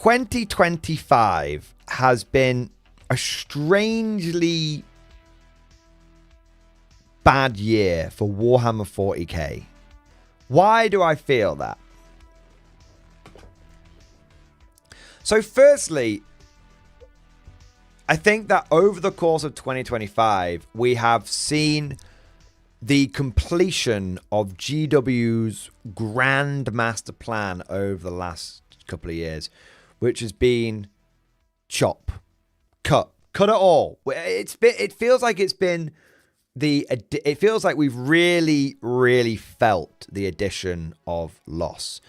2025 has been a strangely bad year for Warhammer 40k. Why do I feel that? So firstly, I think that over the course of 2025, we have seen the completion of GW's grand master plan over the last couple of years, which has been cut it all. It feels like it's been it feels like we've really felt the addition of loss.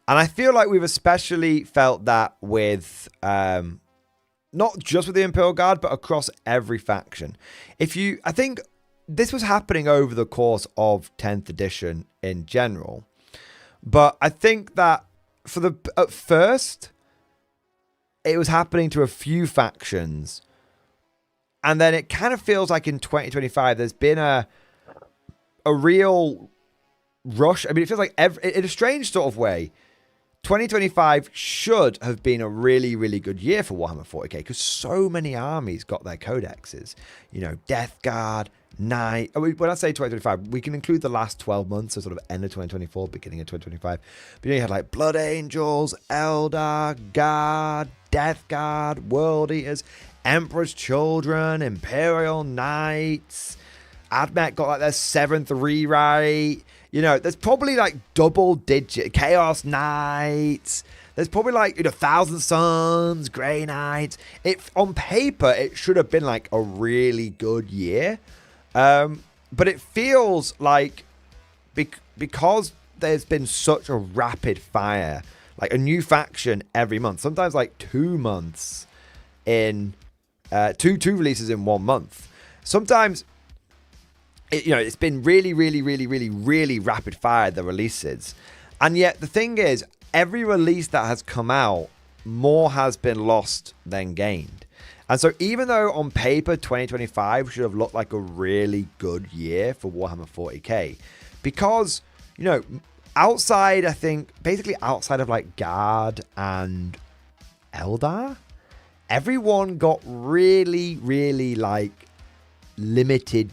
And I feel like we've especially felt that with not just with the Imperial Guard, but across every faction. I think this was happening over the course of 10th edition in general. But I think that at first, it was happening to a few factions. And then it kind of feels like in 2025, there's been a real rush. I mean, it feels like in a strange sort of way, 2025 should have been a really good year for Warhammer 40k because so many armies got their codexes. You know, Death Guard, Knight. When I say 2025, we can include the last 12 months, so sort of end of 2024, beginning of 2025. But you had like Blood Angels, Eldar, Guard, Death Guard, World Eaters, Emperor's Children, Imperial Knights. Admech got like their 7th rewrite. You know, there's probably like double digit Chaos Knights. There's probably like, Thousand Suns, Grey Knights. On paper, it should have been like a really good year. But it feels like because there's been such a rapid fire, like a new faction every month, sometimes like 2 months in two releases in 1 month. Sometimes it's been really rapid fire, the releases. And yet the thing is, every release that has come out, more has been lost than gained. And so even though on paper 2025 should have looked like a really good year for Warhammer 40k, because, outside of like Guard and Eldar, everyone got really like limited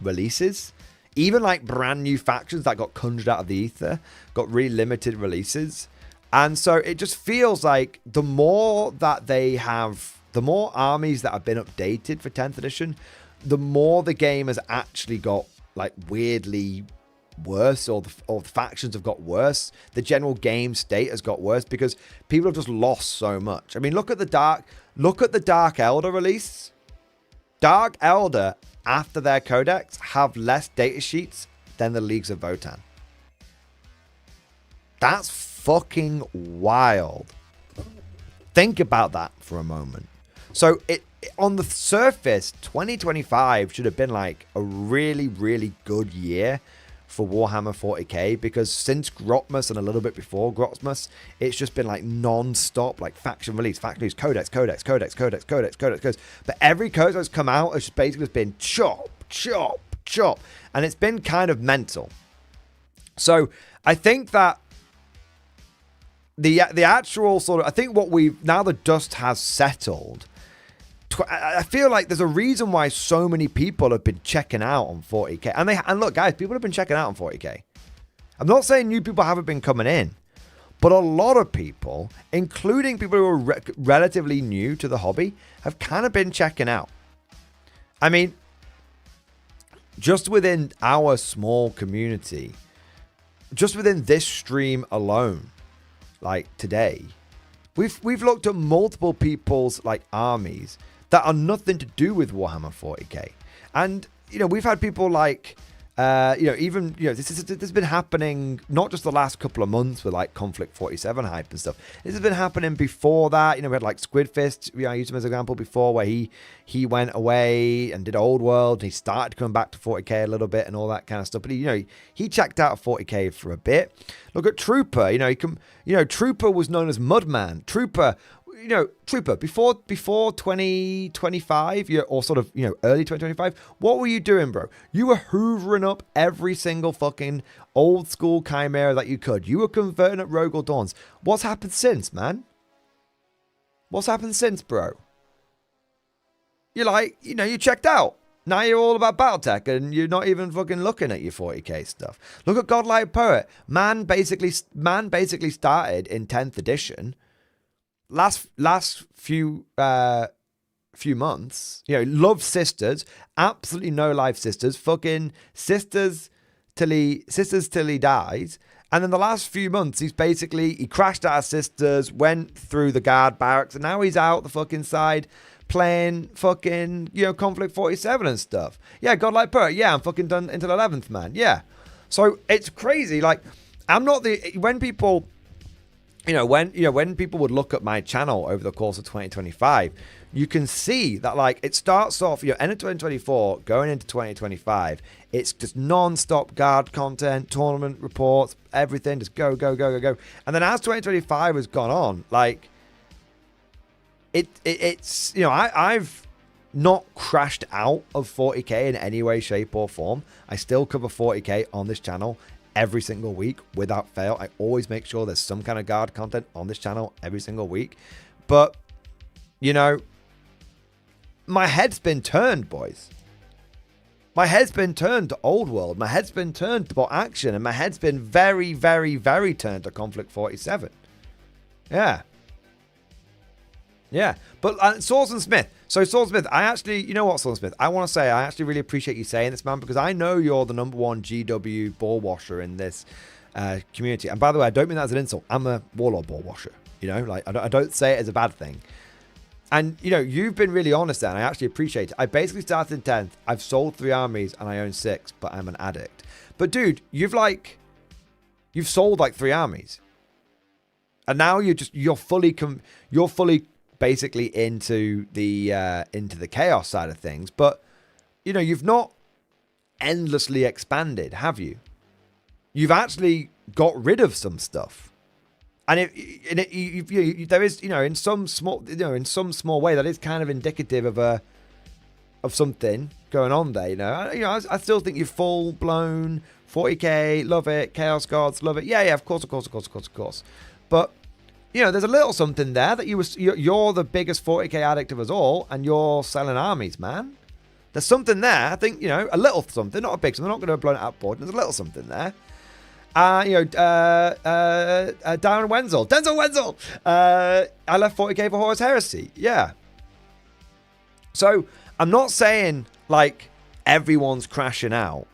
releases. Even like brand new factions that got conjured out of the ether got really limited releases. And so it just feels like the more armies that have been updated for 10th edition, the more the game has actually got like weirdly worse, or the factions have got worse. The general game state has got worse because people have just lost so much. I mean, look at the Dark Elder release. Dark Elder, after their codex, have less data sheets than the Leagues of Votann. That's fucking wild. Think about that for a moment. So on the surface, 2025 should have been like a really good year for Warhammer 40k, because since Grotmas and a little bit before Grotmas, it's just been like non-stop, like faction release, codex. But every codex that's come out has just basically been chop, and it's been kind of mental. So I think that the actual sort of, I think what now the dust has settled. I feel like there's a reason why so many people have been checking out on 40k. And look, guys, people have been checking out on 40k. I'm not saying new people haven't been coming in, but a lot of people, including people who are relatively new to the hobby, have kind of been checking out. I mean, just within our small community, just within this stream alone, like today, we've looked at multiple people's like armies that are nothing to do with Warhammer 40k. And, we've had people like, this has been happening not just the last couple of months with like Conflict 47 hype and stuff. This has been happening before that. We had like Squidfist, I used him as an example before, where he went away and did Old World. And he started to come back to 40k a little bit and all that kind of stuff. But he checked out of 40k for a bit. Look at Trooper. Trooper was known as Mudman. Trooper before 2025, or sort of, early 2025, what were you doing, bro? You were hoovering up every single fucking old school Chimera that you could. You were converting at Rogal Dawns. What's happened since, man? What's happened since, bro? You're like, you know, you checked out. Now you're all about Battletech and you're not even fucking looking at your 40k stuff. Look at Godlike Poet. Man basically started in 10th edition. Last few months, you know, loves sisters, absolutely no life sisters, fucking sisters till he dies. And then the last few months, he crashed out of sisters, went through the guard barracks, and now he's out the fucking side playing fucking, you know, Conflict 47 and stuff. Yeah, Godlike Poet. Yeah, I'm fucking done until 11th, man. Yeah. So it's crazy. Like, I'm not when people would look at my channel over the course of 2025, you can see that, like, it starts off, you know, end of 2024, going into 2025, it's just non-stop guard content, tournament reports, everything, just go. And then as 2025 has gone on, like, it's, you know, I've not crashed out of 40k in any way, shape, or form. I still cover 40k on this channel every single week without fail. I always make sure there's some kind of guard content on this channel every single week. But, you know, my head's been turned, boys. My head's been turned to Old World. My head's been turned to bot action. And my head's been very, very, very turned to Conflict 47. Yeah. Yeah. But Swords and Smith. So Swords and Smith, I actually, you know what, Swords and Smith? I want to say, I actually really appreciate you saying this, man, because I know you're the #1 GW ball washer in this community. And by the way, I don't mean that as an insult. I'm a Warlord ball washer. You know, like, I don't say it as a bad thing. And, you know, you've been really honest there, and I actually appreciate it. I basically started in 10th. I've sold 3 armies, and I own 6, but I'm an addict. But, dude, you've sold, like, 3 armies. And now you're fully basically into the chaos side of things. But, you know, you've not endlessly expanded, have you? You've actually got rid of some stuff. And there is, you know, in some small way, that is kind of indicative of something going on there. You know, I still think you're full blown 40k, love it, Chaos Gods, love it. Yeah, of course. But, you know, there's a little something there that you're the biggest 40k addict of us all, and you're selling armies, man. There's something there. I think, you know, a little something, not a big something. I'm not going to blow it out board. There's a little something there. Darren Denzel Wenzel. I left 40k for Horus Heresy. Yeah. So I'm not saying like everyone's crashing out.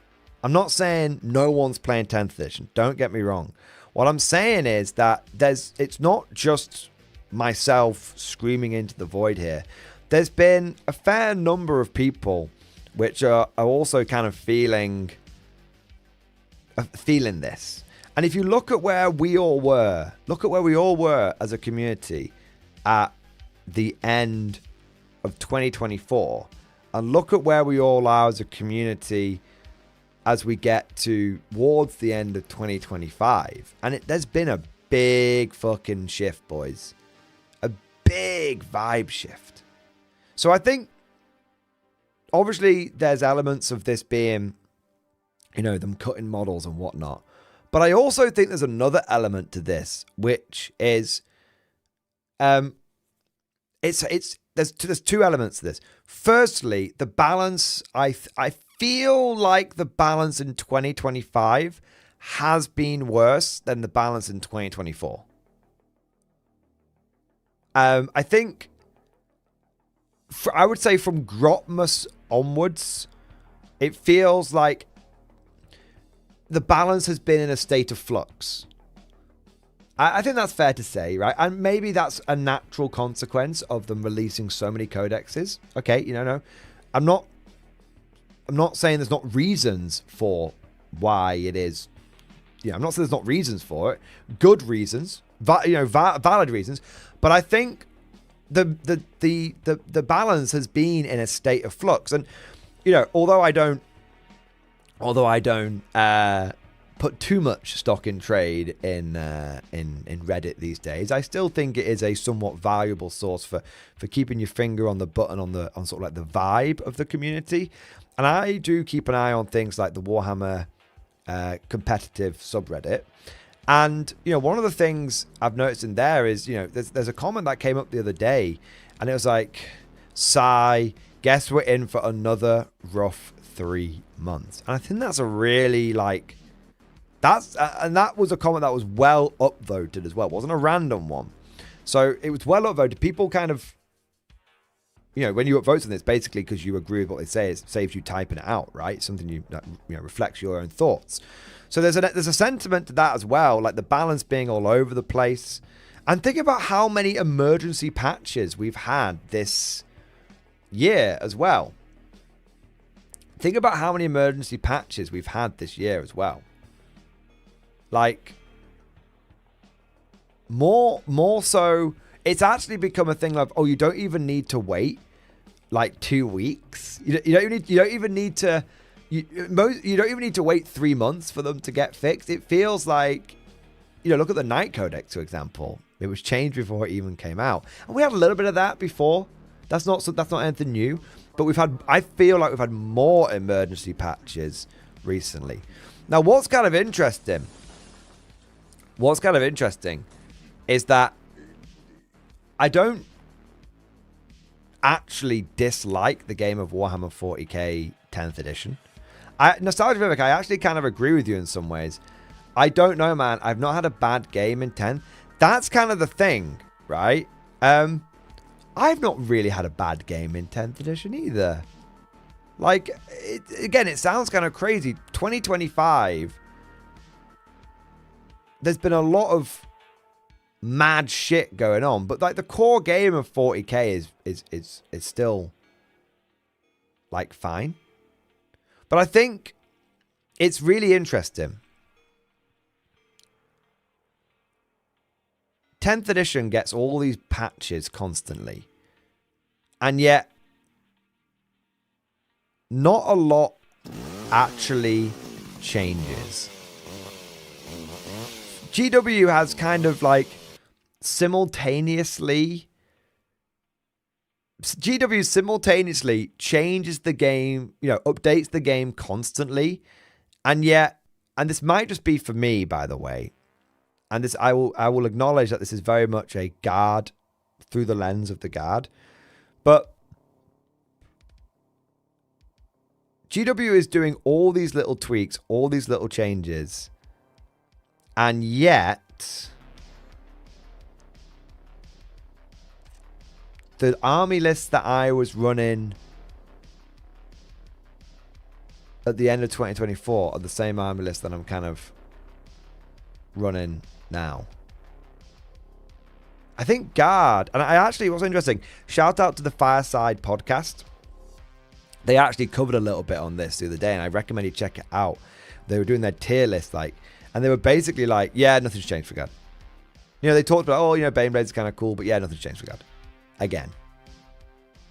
I'm not saying no one's playing 10th edition. Don't get me wrong. What I'm saying is that it's not just myself screaming into the void here. There's been a fair number of people which are also kind of feeling this. And if you look at where we all were as a community at the end of 2024, and look at where we all are as a community as we get towards the end of 2025, and there's been a big fucking shift, boys. A big vibe shift. So I think, obviously, there's elements of this being, you know, them cutting models and whatnot. But I also think there's another element to this, which is, there's 2 elements to this. Firstly, the balance. I feel like the balance in 2025 has been worse than the balance in 2024. I think, I would say from Grotmus onwards, it feels like the balance has been in a state of flux. I think that's fair to say, right? And maybe that's a natural consequence of them releasing so many codexes. Okay, you know, no. I'm not saying there's not reasons for why it is. You know, I'm not saying there's not reasons for it. Good reasons, valid reasons. But I think the balance has been in a state of flux. And, you know, although I don't put too much stock in trade in Reddit these days, I still think it is a somewhat valuable source for keeping your finger on the button on sort of like the vibe of the community. And I do keep an eye on things like the Warhammer competitive subreddit. And, you know, one of the things I've noticed in there is, you know, there's a comment that came up the other day, and it was like, sigh, guess we're in for another rough 3 months. And I think that's a really, like, and that was a comment that was well upvoted as well. It wasn't a random one. So it was well upvoted. People kind of, you know, when you upvote something, it's basically because you agree with what they say. It saves you typing it out, right? Something that reflects your own thoughts. So there's a sentiment to that as well, like the balance being all over the place. And think about how many emergency patches we've had this year as well. Think about how many emergency patches we've had this year as well. Like, more so, it's actually become a thing of, oh, you don't even need to wait like 2 weeks. You don't even need to wait 3 months for them to get fixed. It feels like, you know, look at the Night Codex, for example. It was changed before it even came out, and we had a little bit of that before. That's not anything new, but I feel like we've had more emergency patches recently. Now, what's kind of interesting is that I don't actually dislike the game of Warhammer 40k 10th edition. Nostalgia Vivek, I actually kind of agree with you in some ways. I don't know, man. I've not had a bad game in 10th. That's kind of the thing, right? I've not really had a bad game in 10th edition either. Like, again, it sounds kind of crazy. 2025, there's been a lot of mad shit going on, but like the core game of 40k is still like fine. But I think it's really interesting. 10th edition gets all these patches constantly, and yet not a lot actually changes. GW has kind of like simultaneously changes the game, you know, updates the game constantly, and yet, and this might just be for me, by the way, and this I will acknowledge that this is very much a guard through the lens of the guard, but GW is doing all these little tweaks, all these little changes, and yet the army list that I was running at the end of 2024 are the same army list that I'm kind of running now. I think guard, and I actually, what's interesting, shout out to the Fireside podcast. They actually covered a little bit on this the other day, and I recommend you check it out. They were doing their tier list, like, and they were basically like, yeah, nothing's changed for guard. You know, they talked about, oh, you know, Baneblades are kind of cool, but yeah, nothing's changed for guard. Again.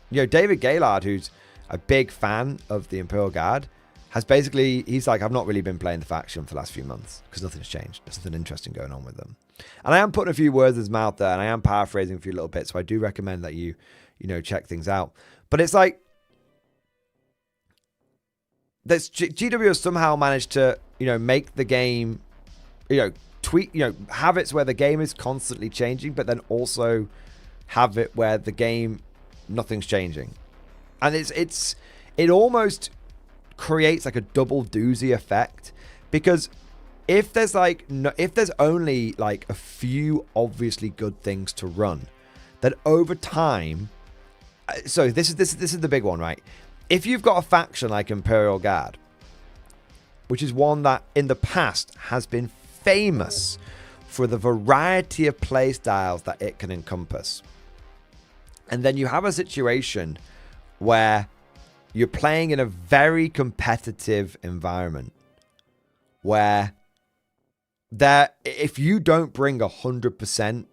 You know, David Gaylard, who's a big fan of the Imperial Guard, has basically, he's like, I've not really been playing the faction for the last few months because nothing's changed. There's something interesting going on with them. And I am putting a few words in his mouth there, and I am paraphrasing a few little bits, so I do recommend that you know, check things out. But it's like, GW has somehow managed to, you know, make the game, you know, tweak, you know, have it where the game is constantly changing, but then also have it where the game, nothing's changing. And it almost creates like a double doozy effect, because if there's like if there's only like a few obviously good things to run, then over time, so this is the big one, right? If you've got a faction like Imperial Guard, which is one that in the past has been famous for the variety of play styles that it can encompass, and then you have a situation where you're playing in a very competitive environment where if you don't bring 100%,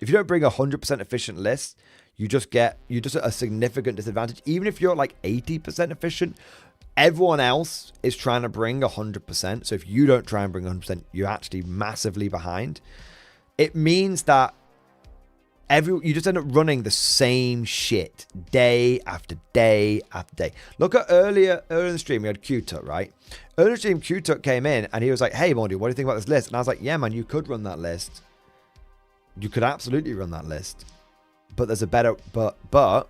if you don't bring 100% efficient lists, you're just at a significant disadvantage. Even if you're like 80% efficient, everyone else is trying to bring 100%. So if you don't try and bring 100%, you're actually massively behind. It means that you just end up running the same shit day after day after day. Look at earlier in the stream, we had Q-Tut, right? Ernestine Q-Tuck came in and he was like, hey, Mordy, what do you think about this list? And I was like, yeah, man, you could run that list. You could absolutely run that list. But there's a better... But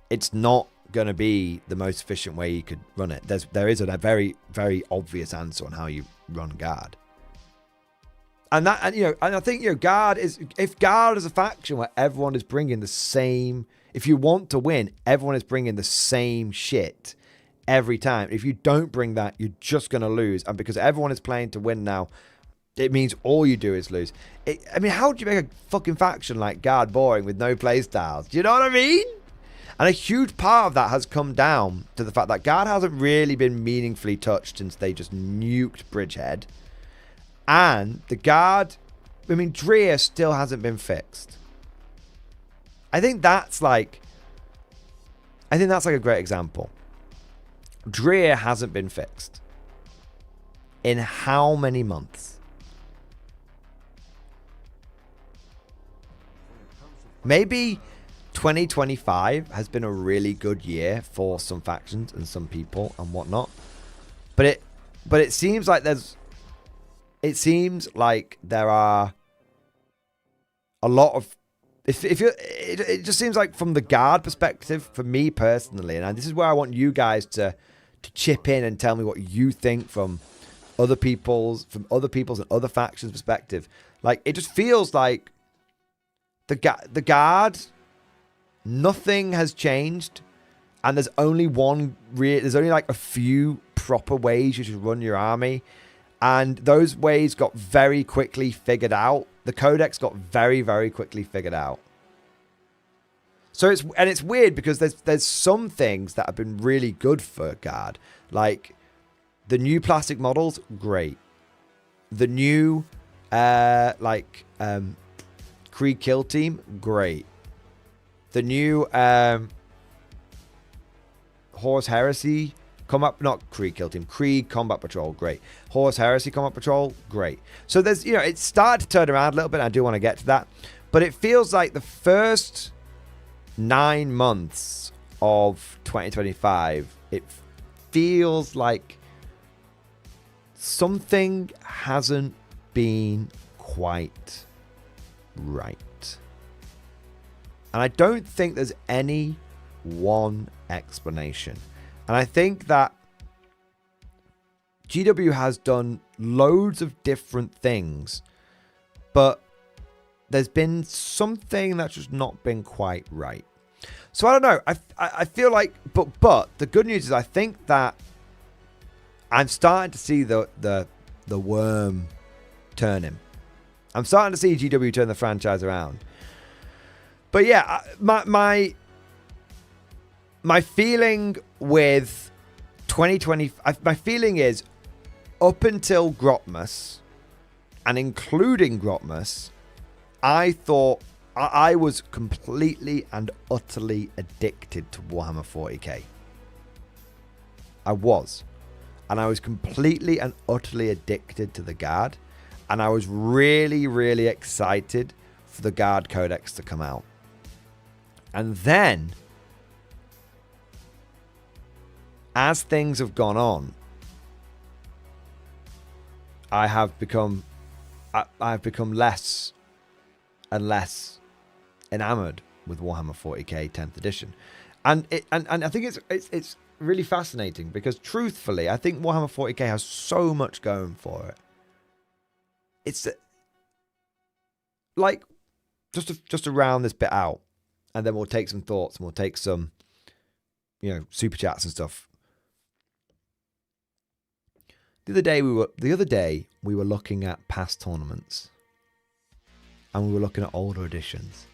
it's not going to be the most efficient way you could run it. There is a very, very obvious answer on how you run guard. And I think, guard is... If guard is a faction where everyone is bringing the same... If you want to win, everyone is bringing the same shit every time. If you don't bring that, you're just going to lose. And because everyone is playing to win now, it means all you do is lose. I mean, how do you make a fucking faction like guard boring with no play styles? Do you know what I mean? And a huge part of that has come down to the fact that guard hasn't really been meaningfully touched since they just nuked Bridgehead. And the guard, I mean, Dreer still hasn't been fixed. I think that's like a great example. Dreer hasn't been fixed. In how many months? Maybe 2025 has been a really good year for some factions and some people and whatnot. But it seems like there are a lot of... It just seems like from the guard perspective, for me personally, and this is where I want you guys to chip in and tell me what you think from other people's and other factions' perspective. Like, it just feels like the guard, nothing has changed, and there's only like a few proper ways you should run your army, and those ways got very quickly figured out. The codex got very, very quickly figured out. So it's weird because there's some things that have been really good for guard, like the new plastic models, great. The new Krieg kill team, great. The new Horus Heresy combat, not Krieg kill team, Krieg combat patrol, great. Horus Heresy combat patrol, great. So there's, it's started to turn around a little bit. And I do want to get to that, but it feels like the first 9 months of 2025, it feels like something hasn't been quite right. And I don't think there's any one explanation. And I think that GW has done loads of different things, but there's been something that's just not been quite right. So I don't know. I feel like, but the good news is I think that I'm starting to see the worm turning. I'm starting to see GW turn the franchise around. But yeah, my feeling with 2020, my feeling is up until Grotmas and including Grotmas, I thought I was completely and utterly addicted to Warhammer 40k. I was. And I was completely and utterly addicted to the Guard. And I was really, really excited for the Guard Codex to come out. And then, as things have gone on, I've become less and less enamored with Warhammer 40k 10th edition, and I think it's really fascinating because truthfully, I think Warhammer 40k has so much going for it. It's like just to round this bit out, and then we'll take some thoughts and we'll take some super chats and stuff. The other day we were looking at past tournaments, and we were looking at older editions.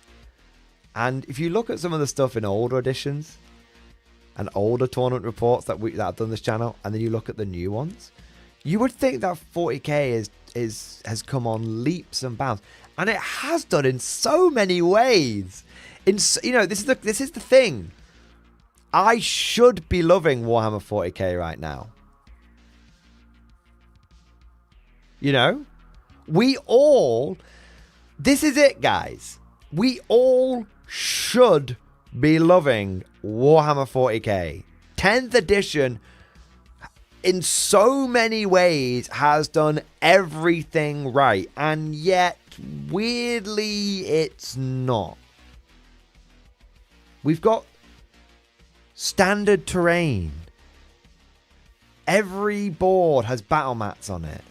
And if you look at some of the stuff in older editions and older tournament reports that I've done this channel, and then you look at the new ones, you would think that 40k has come on leaps and bounds, and it has done in so many ways. This is the thing. I should be loving Warhammer 40k right now. This is it, guys. We all should be loving Warhammer 40k. 10th edition in so many ways has done everything right, and yet weirdly it's not. We've got standard terrain. Every board has battle mats on it.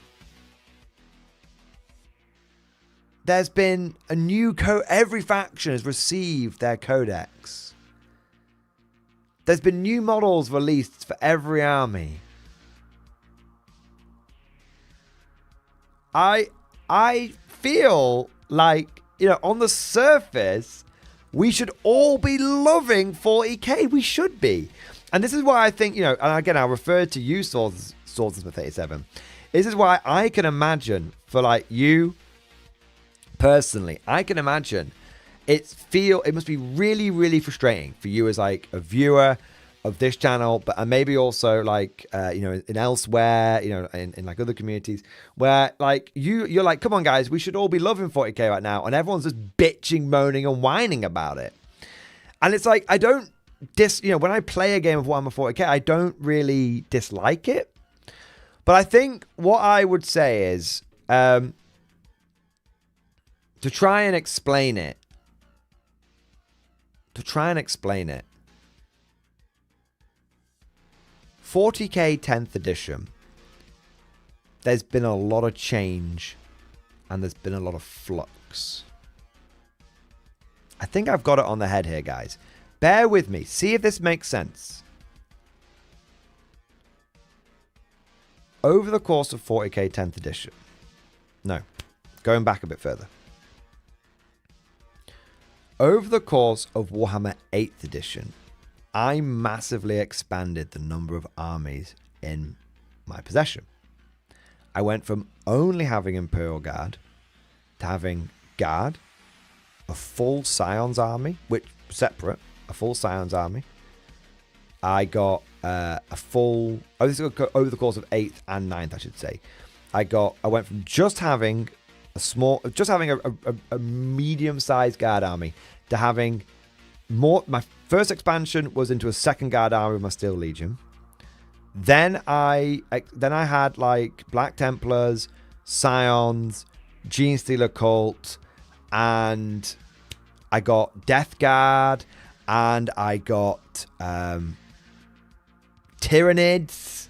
There's been a new every faction has received their codex. There's been new models released for every army. I feel like, you know, on the surface, we should all be loving 40k. We should be. And this is why I think, you know, and again, I referred to you, Swordsmith 87. This is why I can imagine, for like you personally, I can imagine it must be really, really frustrating for you as like a viewer of this channel, but and maybe also like you know, in elsewhere, you know, in like other communities where like you're like, come on guys, we should all be loving 40k right now, and everyone's just bitching, moaning and whining about it. And it's like, I don't you know, when I play a game of Warhammer 40k, I don't really dislike it, but I think what I would say is to try and explain it. 40k 10th edition, there's been a lot of change and there's been a lot of flux. I think I've got it on the head here, guys. Bear with me. See if this makes sense. Over the course of 40k 10th edition. No, going back a bit further. Over the course of Warhammer 8th edition, I massively expanded the number of armies in my possession. I went from only having Imperial Guard to having Guard, a full Scions army, which separate, a full Scions army. I got a full, this is over the course of 8th and 9th, I should say. I went from just having a medium-sized Guard army to having more. My first expansion was into a second Guard army with my Steel Legion. Then I had like Black Templars, Scions, Gene Stealer Cult, and I got Death Guard, and I got Tyranids.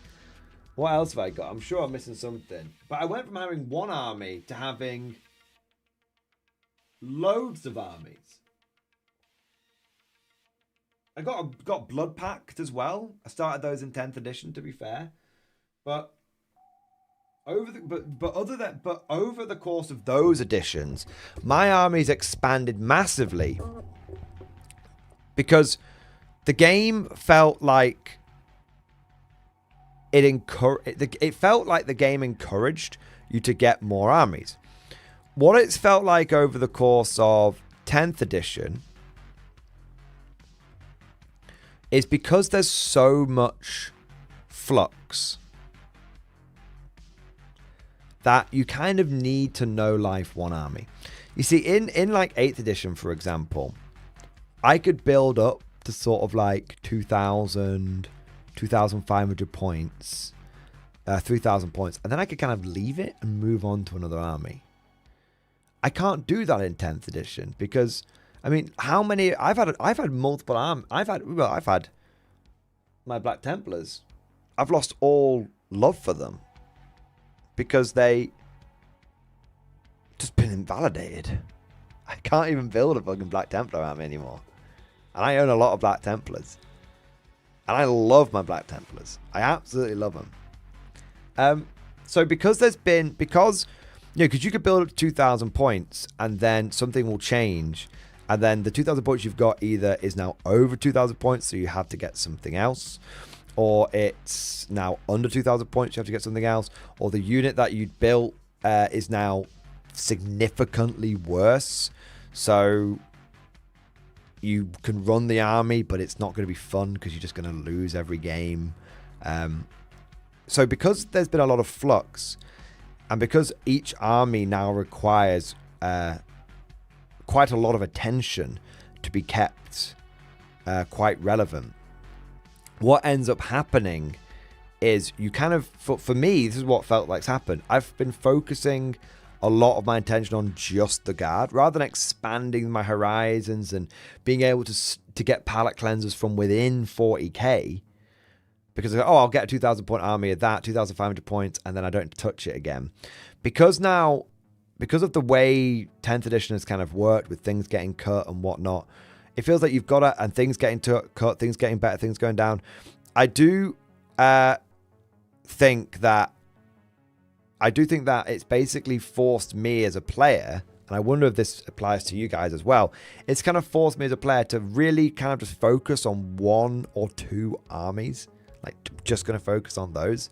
What else have I got? I'm sure I'm missing something. But I went from having one army to having loads of armies. I got Blood Pact as well. I started those in 10th edition, to be fair. But over the course of those editions, my armies expanded massively because the game felt like it felt like the game encouraged you to get more armies. What it's felt like over the course of 10th edition is because there's so much flux that you kind of need to know life one army. You see, in like 8th edition, for example, I could build up to sort of like 2,000, 2,500 points, 3,000 points, and then I could kind of leave it and move on to another army. I can't do that in 10th edition because, I mean, how many? I've had multiple armies. I've had my Black Templars. I've lost all love for them because they just been invalidated. I can't even build a fucking Black Templar army anymore, and I own a lot of Black Templars, and I love my Black Templars. I absolutely love them. So because because you could build up to 2,000 points and then something will change. And then the 2,000 points you've got either is now over 2,000 points, so you have to get something else. Or it's now under 2,000 points, you have to get something else. Or the unit that you'd built is now significantly worse. So you can run the army, but it's not going to be fun because you're just going to lose every game. So because there's been a lot of flux, and because each army now requires quite a lot of attention to be kept quite relevant, what ends up happening is you kind of, for me, this is what felt like's happened. I've been focusing a lot of my attention on just the guard rather than expanding my horizons and being able to get palette cleansers from within 40k. Because, I'll get a 2,000 point army of that, 2,500 points, and then I don't touch it again. Because now, because of the way 10th edition has kind of worked with things getting cut and whatnot, it feels like you've got it, and things getting cut, things getting better, things going down. I do think that it's basically forced me as a player, and I wonder if this applies to you guys as well. It's kind of forced me as a player to really kind of just focus on one or two armies. Like, just going to focus on those.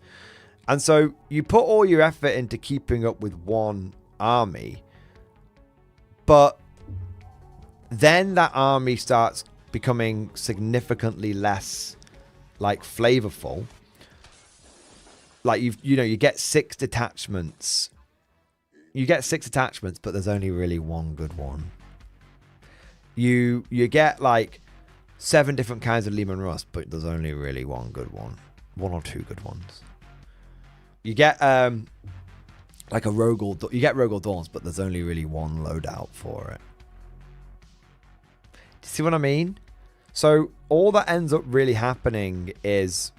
And so you put all your effort into keeping up with one army, but then that army starts becoming significantly less, like, flavorful. Like, you get 6 detachments. You get 6 detachments, but there's only really one good one. You get, like, 7 different kinds of Lehman Rust, but there's only really one good one. 1 or 2 good ones. You get like a Rogel. You get Rogel Dawns, but there's only really one loadout for it. Do you see what I mean? So all that ends up really happening is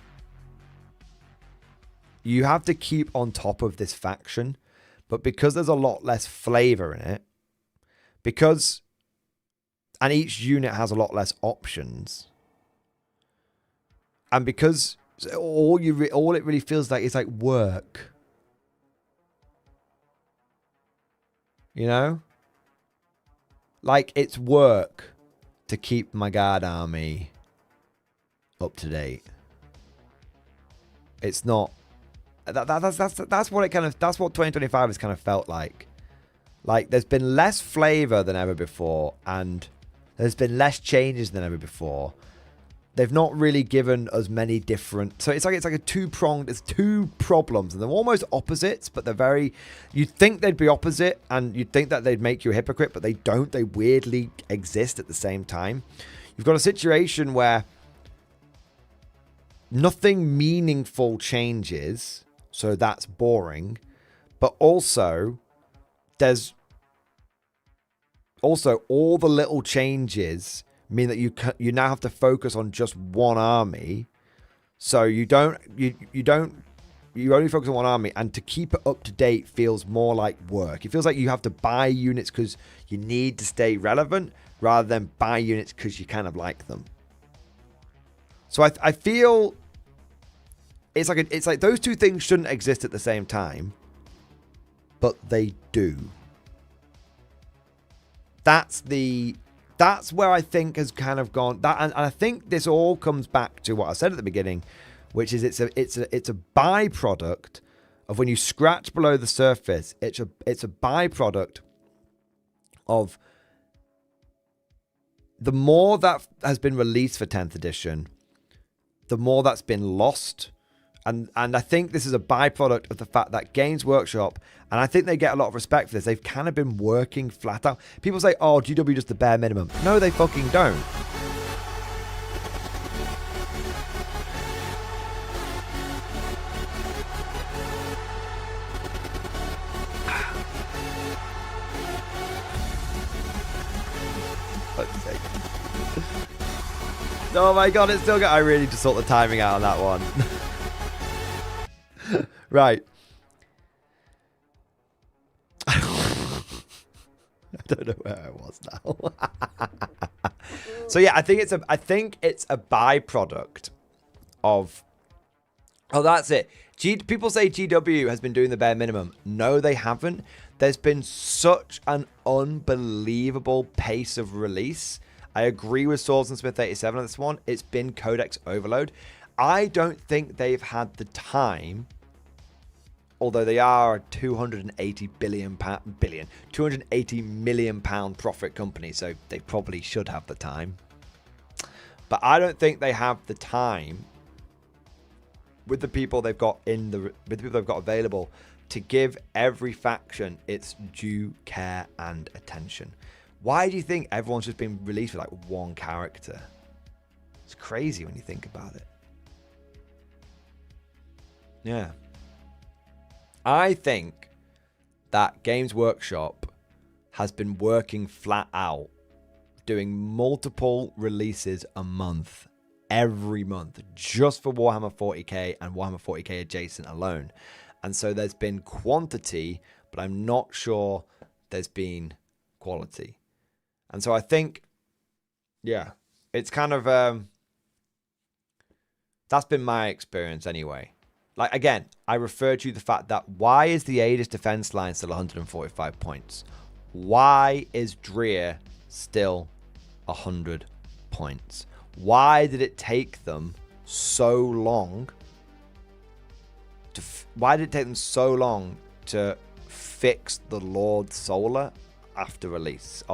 you have to keep on top of this faction, but because there's a lot less flavor in it, and each unit has a lot less options, and because all it really feels like is like work, you know, like it's work to keep my guard army up to date. It's not. That's what it kind of. That's what 2025 has kind of felt like. Like there's been less flavor than ever before, and there's been less changes than ever before. They've not really given us many different. So it's like a two-pronged. It's 2 problems, and they're almost opposites, but they're very. You'd think they'd be opposite, and you'd think that they'd make you a hypocrite, but they don't. They weirdly exist at the same time. You've got a situation where nothing meaningful changes, so that's boring. But also, there's also all the little changes mean that you now have to focus on just one army. So you only focus on one army, and to keep it up to date feels more like work. It feels like you have to buy units because you need to stay relevant, rather than buy units because you kind of like them. So I feel it's like those 2 things shouldn't exist at the same time, but they do. That's where I think has kind of gone that, and I think this all comes back to what I said at the beginning, which is it's a byproduct of when you scratch below the surface. It's a byproduct of the more that has been released for 10th edition, the more that's been lost. And I think this is a byproduct of the fact that Games Workshop, and I think they get a lot of respect for this, they've kind of been working flat out. People say, oh, GW just the bare minimum. No, they fucking don't. Oh my god, it's still got. I really just sort the timing out on that one. Right. I don't know where I was now. So yeah, I think it's a byproduct of. Oh, that's it. People say GW has been doing the bare minimum. No, they haven't. There's been such an unbelievable pace of release. I agree with Swords and Smith 87 on this one. It's been codex overload. I don't think they've had the time, although they are a 280 million pound profit company, so they probably should have the time. But I don't think they have the time with the people they've got available to give every faction its due care and attention. Why do you think everyone's just been released with like one character? It's crazy when you think about it. Yeah. I think that Games Workshop has been working flat out, doing multiple releases a month, every month, just for Warhammer 40k and Warhammer 40k adjacent alone. And so there's been quantity, but I'm not sure there's been quality. And so I think, yeah, it's kind of, that's been my experience anyway. Like, again, I refer to the fact that why is the Aegis defense line still 145 points? Why is Dreer still 100 points? Why did it take them so long to fix the Lord Solar after his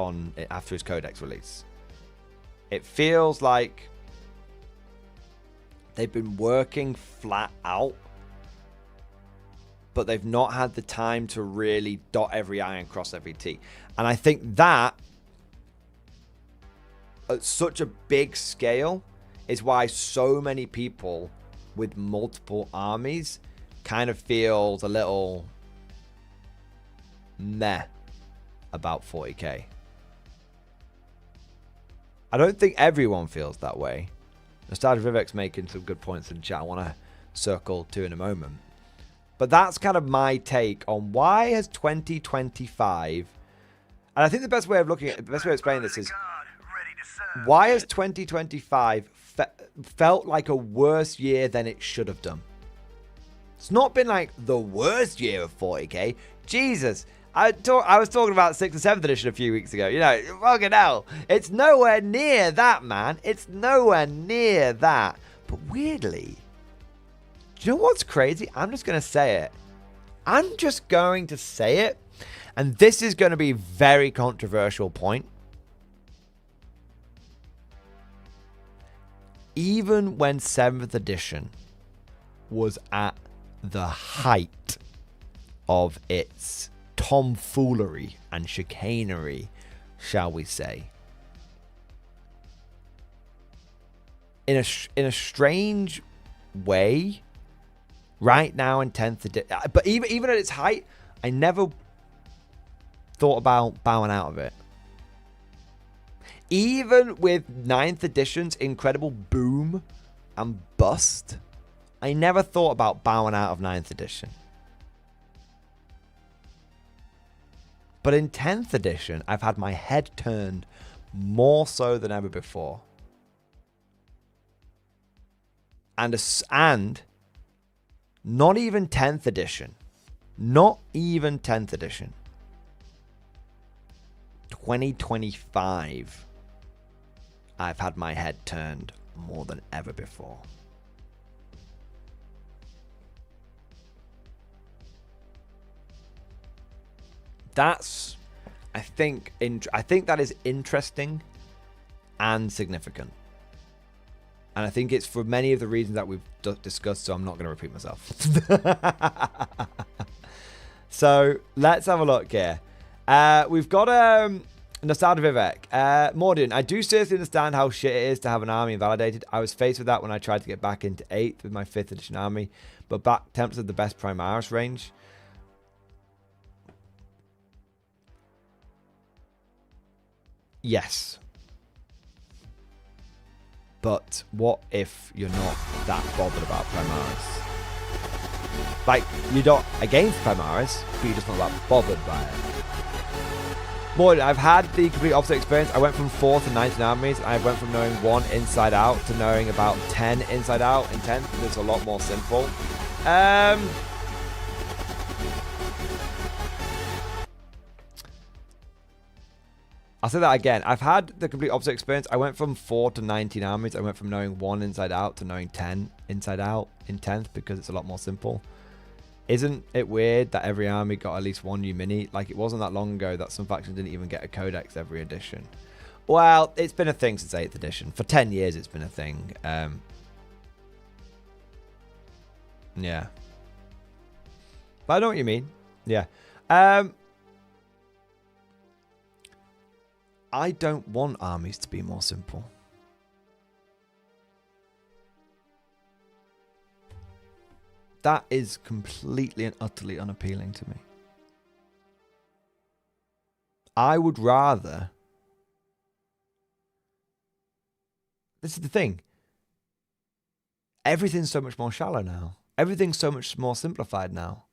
Codex release? It feels like they've been working flat out, but they've not had the time to really dot every I and cross every T. And I think that, at such a big scale, is why so many people with multiple armies kind of feels a little meh about 40k. I don't think everyone feels that way. Nostalgia Vivek's making some good points in the chat I want to circle to in a moment. But that's kind of my take on why has 2025, and I think the best way of explaining this is, why has 2025 felt like a worse year than it should have done? It's not been like the worst year of 40k. Jesus, I was talking about 6th and 7th edition a few weeks ago. You know, fucking hell. It's nowhere near that, man. It's nowhere near that. But weirdly, do you know what's crazy? I'm just going to say it. I'm just going to say it. And this is going to be a very controversial point. Even when 7th edition was at the height of its tomfoolery and chicanery, shall we say, in a strange way, right now in 10th edition, but even at its height, I never thought about bowing out of it. Even with 9th edition's incredible boom and bust, I never thought about bowing out of 9th edition. But in 10th edition, I've had my head turned more so than ever before. And not even 10th edition. Not even 10th edition. 2025. I've had my head turned more than ever before. That's, I think that is interesting and significant. And I think it's for many of the reasons that we've discussed, so I'm not going to repeat myself. So let's have a look here. We've got Nostalgia Vivek. Mordian, I do seriously understand how shit it is to have an army invalidated. I was faced with that when I tried to get back into 8th with my 5th edition army, but back tempted the best Primaris range. Yes. But what if you're not that bothered about Primaris? Like, you're not against Primaris, but you're just not that bothered by it. Boy, I've had the complete opposite experience. I went from 4 to 19 armies. I went from knowing 1 inside out to knowing about 10 inside out in 10th. It's a lot more simple. I'll say that again. I've had the complete opposite experience. I went from 4 to 19 armies. I went from knowing 1 inside out to knowing 10 inside out in 10th because it's a lot more simple. Isn't it weird that every army got at least 1 new mini? Like, it wasn't that long ago that some factions didn't even get a codex every edition. Well, it's been a thing since 8th edition. For 10 years, it's been a thing. Yeah. But I know what you mean. Yeah. I don't want armies to be more simple. That is completely and utterly unappealing to me. I would rather... This is the thing. Everything's so much more shallow now. Everything's so much more simplified now.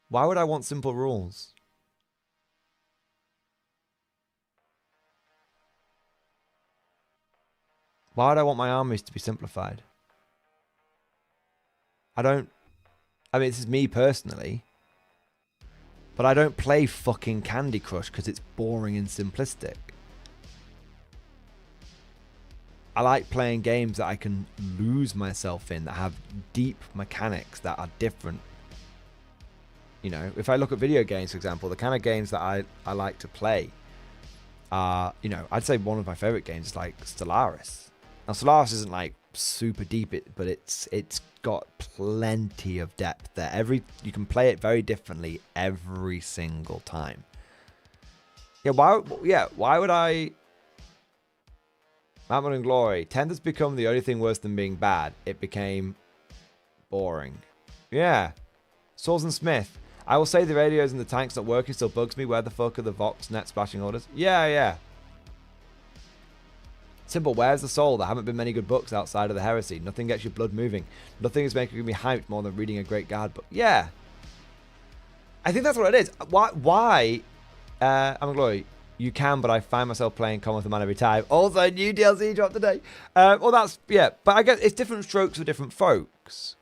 Why would I want simple rules? Why would I want my armies to be simplified? I mean, this is me personally, but I don't play fucking Candy Crush because it's boring and simplistic. I like playing games that I can lose myself in, that have deep mechanics that are different. You know, if I look at video games, for example, the kind of games that I like to play are, you know, I'd say one of my favorite games is like Stellaris. Now, Stellaris isn't like super deep, but it's got plenty of depth there. You can play it very differently every single time. Yeah, why would I... Mount and Glory. 10th has become the only thing worse than being bad. It became boring. Yeah. Swords and Smith. I will say the radios and the tanks not working still bugs me. Where the fuck are the Vox net splashing orders? Yeah. Simple, where's the soul? There haven't been many good books outside of the heresy. Nothing gets your blood moving. Nothing is making me hyped more than reading a great guard book. Yeah. I think that's what it is. Why? I'm Glory. You can, but I find myself playing Come with the Man every time. Also, new DLC dropped today. Well, that's, yeah. But I guess it's different strokes for different folks.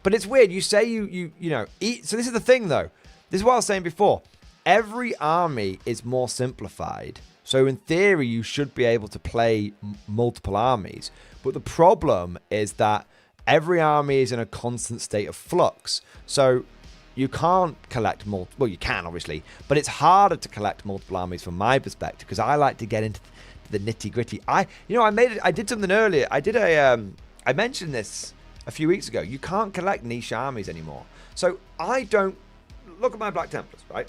But it's weird. You say you know, so this is the thing, though. This is what I was saying before. Every army is more simplified. So in theory, you should be able to play multiple armies. But the problem is that every army is in a constant state of flux. So you can't collect multiple... Well, you can, obviously. But it's harder to collect multiple armies from my perspective, because I like to get into the nitty-gritty. I did something earlier. I mentioned this a few weeks ago. You can't collect niche armies anymore. So I don't... Look at my Black Templars, right?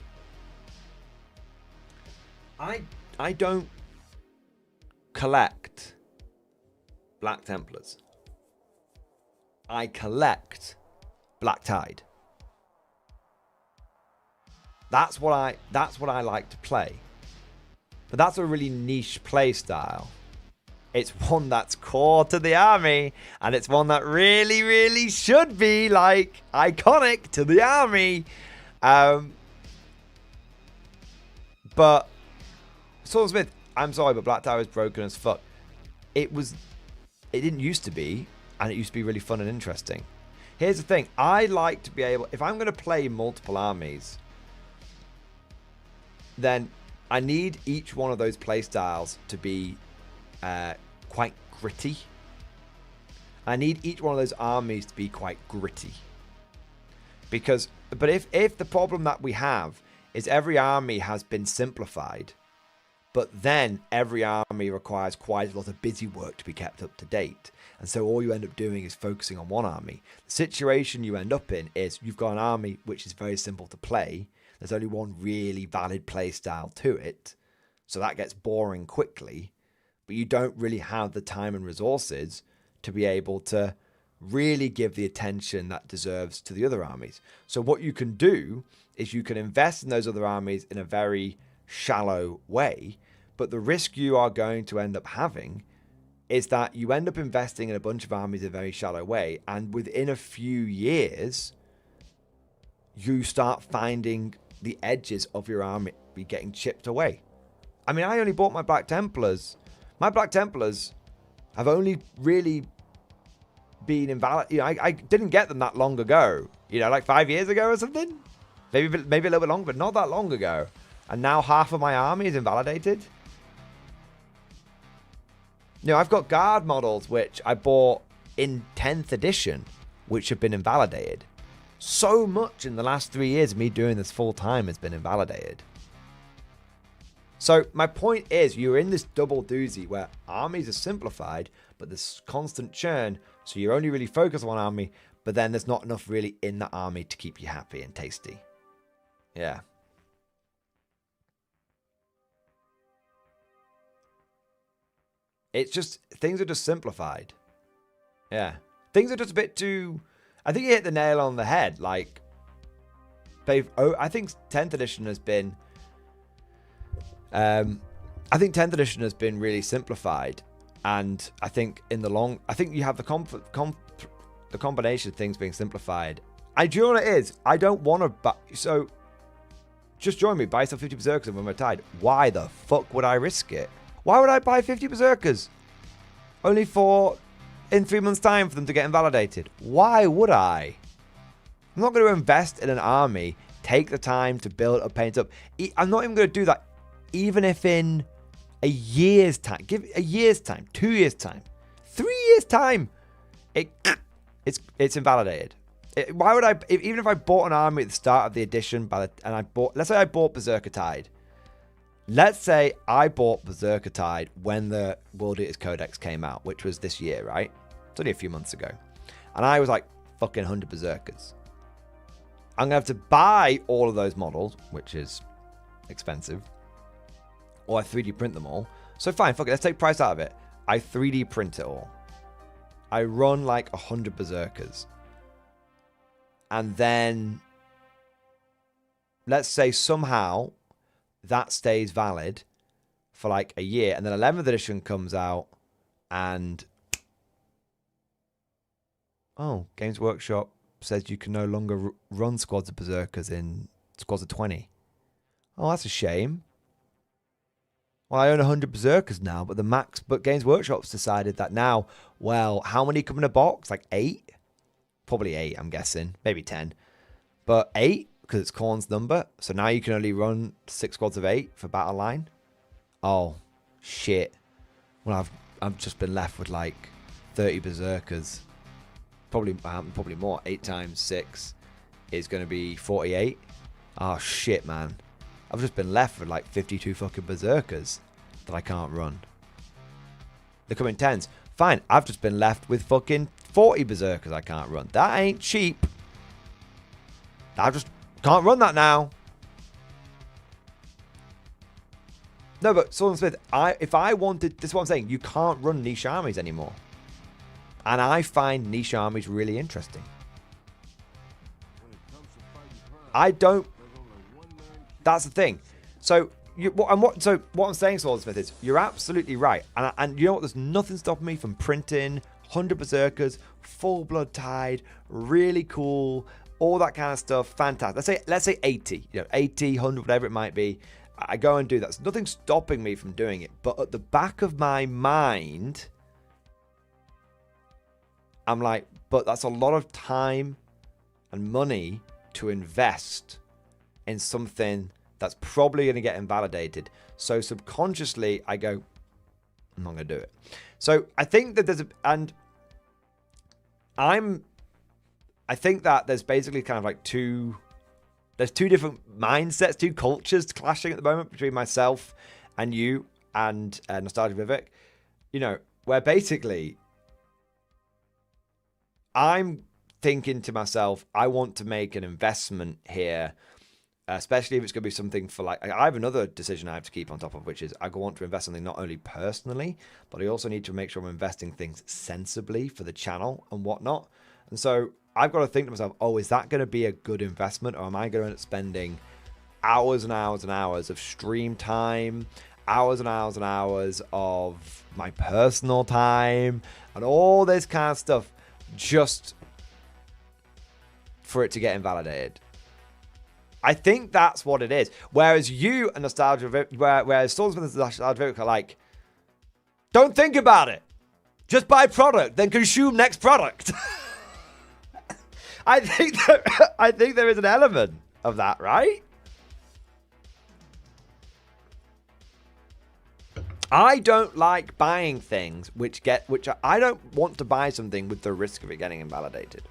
I don't collect Black Templars. I collect Black Tide. That's what I like to play. But that's a really niche play style. It's one that's core to the army, and it's one that really, really should be like iconic to the army. But Sword Smith, I'm sorry, but Black Tower is broken as fuck. It didn't used to be, and it used to be really fun and interesting. Here's the thing. I like to be able... If I'm going to play multiple armies, then I need each one of those play styles to be quite gritty. I need each one of those armies to be quite gritty. But if the problem that we have is every army has been simplified, but then every army requires quite a lot of busy work to be kept up to date. And so all you end up doing is focusing on one army. The situation you end up in is you've got an army which is very simple to play. There's only one really valid play style to it. So that gets boring quickly. But you don't really have the time and resources to be able to really give the attention that deserves to the other armies. So what you can do is you can invest in those other armies in a very shallow way, but the risk you are going to end up having is that you end up investing in a bunch of armies in a very shallow way, and within a few years you start finding the edges of your army getting chipped away. I mean, I only bought my Black Templars. My Black Templars have only really been invalid. You know, I didn't get them that long ago. You know, like 5 years ago or something. Maybe a little bit longer, but not that long ago. And now half of my army is invalidated. You know, I've got guard models which I bought in 10th edition, which have been invalidated. So much in the last 3 years of me doing this full time has been invalidated. So my point is, you're in this double doozy where armies are simplified, but there's constant churn. So you're only really focused on one army, but then there's not enough really in the army to keep you happy and tasty. Yeah. It's just, things are just simplified. Yeah. Things are just a bit too... I think you hit the nail on the head. Like, I think 10th edition has been... I think 10th edition has been really simplified. And I think in the long... I think you have the combination of things being simplified. Do you know what it is? I don't want to... So, just join me. Buy some 50 Berserkers when we're tied. Why the fuck would I risk it? Why would I buy 50 Berserkers? Only for... in 3 months' time for them to get invalidated. Why would I? I'm not going to invest in an army, take the time to build up, paint up. I'm not even going to do that, even if in a year's time, give it a year's time, 2 years' time, 3 years' time, it's invalidated. Why would I? Even if I bought an army at the start of the edition, let's say I bought Berserker Tide. Let's say I bought Berserker Tide when the World Eaters Codex came out, which was this year, right? It's only a few months ago. And I was like, fucking 100 Berserkers. I'm going to have to buy all of those models, which is expensive. Or I 3D print them all. So fine, fuck it, let's take price out of it. I 3D print it all. I run like 100 Berserkers. And then, let's say somehow... that stays valid for like a year, and then 11th edition comes out, and Games Workshop says you can no longer run squads of Berserkers in squads of 20. Oh, that's a shame. Well, I own 100 Berserkers now, but Games Workshop's decided that now, well, how many come in a box? Like 8? Probably 8, I'm guessing. Maybe 10. But 8? Because it's Khorne's number. So now you can only run 6 squads of 8 for battle line. Oh, shit. Well, I've just been left with like 30 Berserkers. Probably more. 8 times 6 is going to be 48. Oh, shit, man. I've just been left with like 52 fucking Berserkers that I can't run. They come in 10s. Fine, I've just been left with fucking 40 Berserkers I can't run. That ain't cheap. I just... can't run that now. No, but Sword and Smith, if I wanted... this is what I'm saying. You can't run niche armies anymore. And I find niche armies really interesting. I don't... that's the thing. So, what I'm saying, Sword and Smith, is you're absolutely right. And you know what? There's nothing stopping me from printing 100 Berserkers, full blood Tide, really cool... all that kind of stuff, fantastic. Let's say 80, 80, 100, whatever it might be. I go and do that. There's nothing stopping me from doing it. But at the back of my mind, I'm like, but that's a lot of time and money to invest in something that's probably going to get invalidated. So subconsciously, I go, I'm not going to do it. So I think that I think that there's basically kind of like there's two different mindsets, two cultures clashing at the moment between myself and you and Nostalgia Vivek, where basically I'm thinking to myself, I want to make an investment here, especially if it's going to be something for like, I have another decision I have to keep on top of, which is I want to invest something not only personally, but I also need to make sure I'm investing things sensibly for the channel and whatnot. And so I've got to think to myself, is that going to be a good investment, or am I going to end up spending hours and hours and hours of stream time, hours and hours and hours of my personal time, and all this kind of stuff just for it to get invalidated? I think that's what it is. Whereas you and Nostalgia, whereas Swordsman and Nostalgia are like, don't think about it. Just buy product, then consume next product. I think there is an element of that, right? I don't like buying things I don't want to buy something with the risk of it getting invalidated.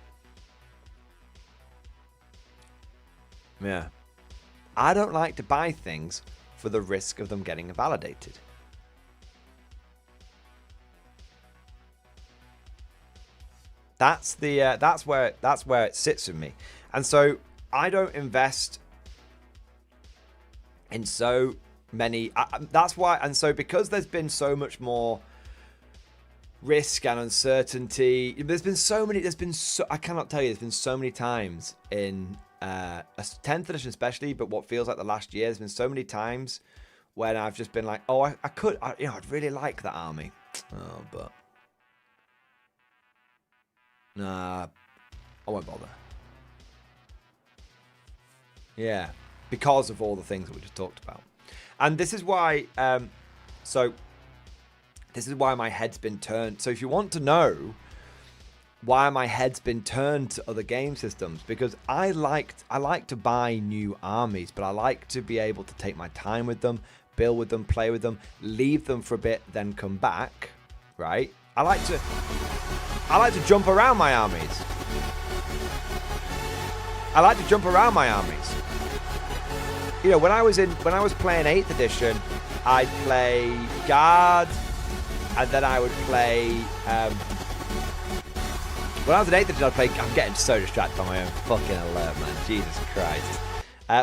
Yeah. I don't like to buy things for the risk of them getting invalidated. That's where it sits with me. And so I don't invest in so many, that's why, and so because there's been so much more risk and uncertainty. There's been so many. I cannot tell you. There's been so many times in a 10th edition, especially, but what feels like the last year. There's been so many times when I've just been like, oh, I'd really like that army. Oh, but nah, I won't bother. Yeah, because of all the things that we just talked about. And this is why, this is why my head's been turned. So if you want to know why my head's been turned to other game systems, because I like to buy new armies, but I like to be able to take my time with them, build with them, play with them, leave them for a bit, then come back, right? I like to jump around my armies. I like to jump around my armies. You know, when I was playing 8th edition, I'd play Guard, and then I would play when I was in 8th edition, I'd play. I'm getting so distracted by my own fucking alert, man. Jesus Christ.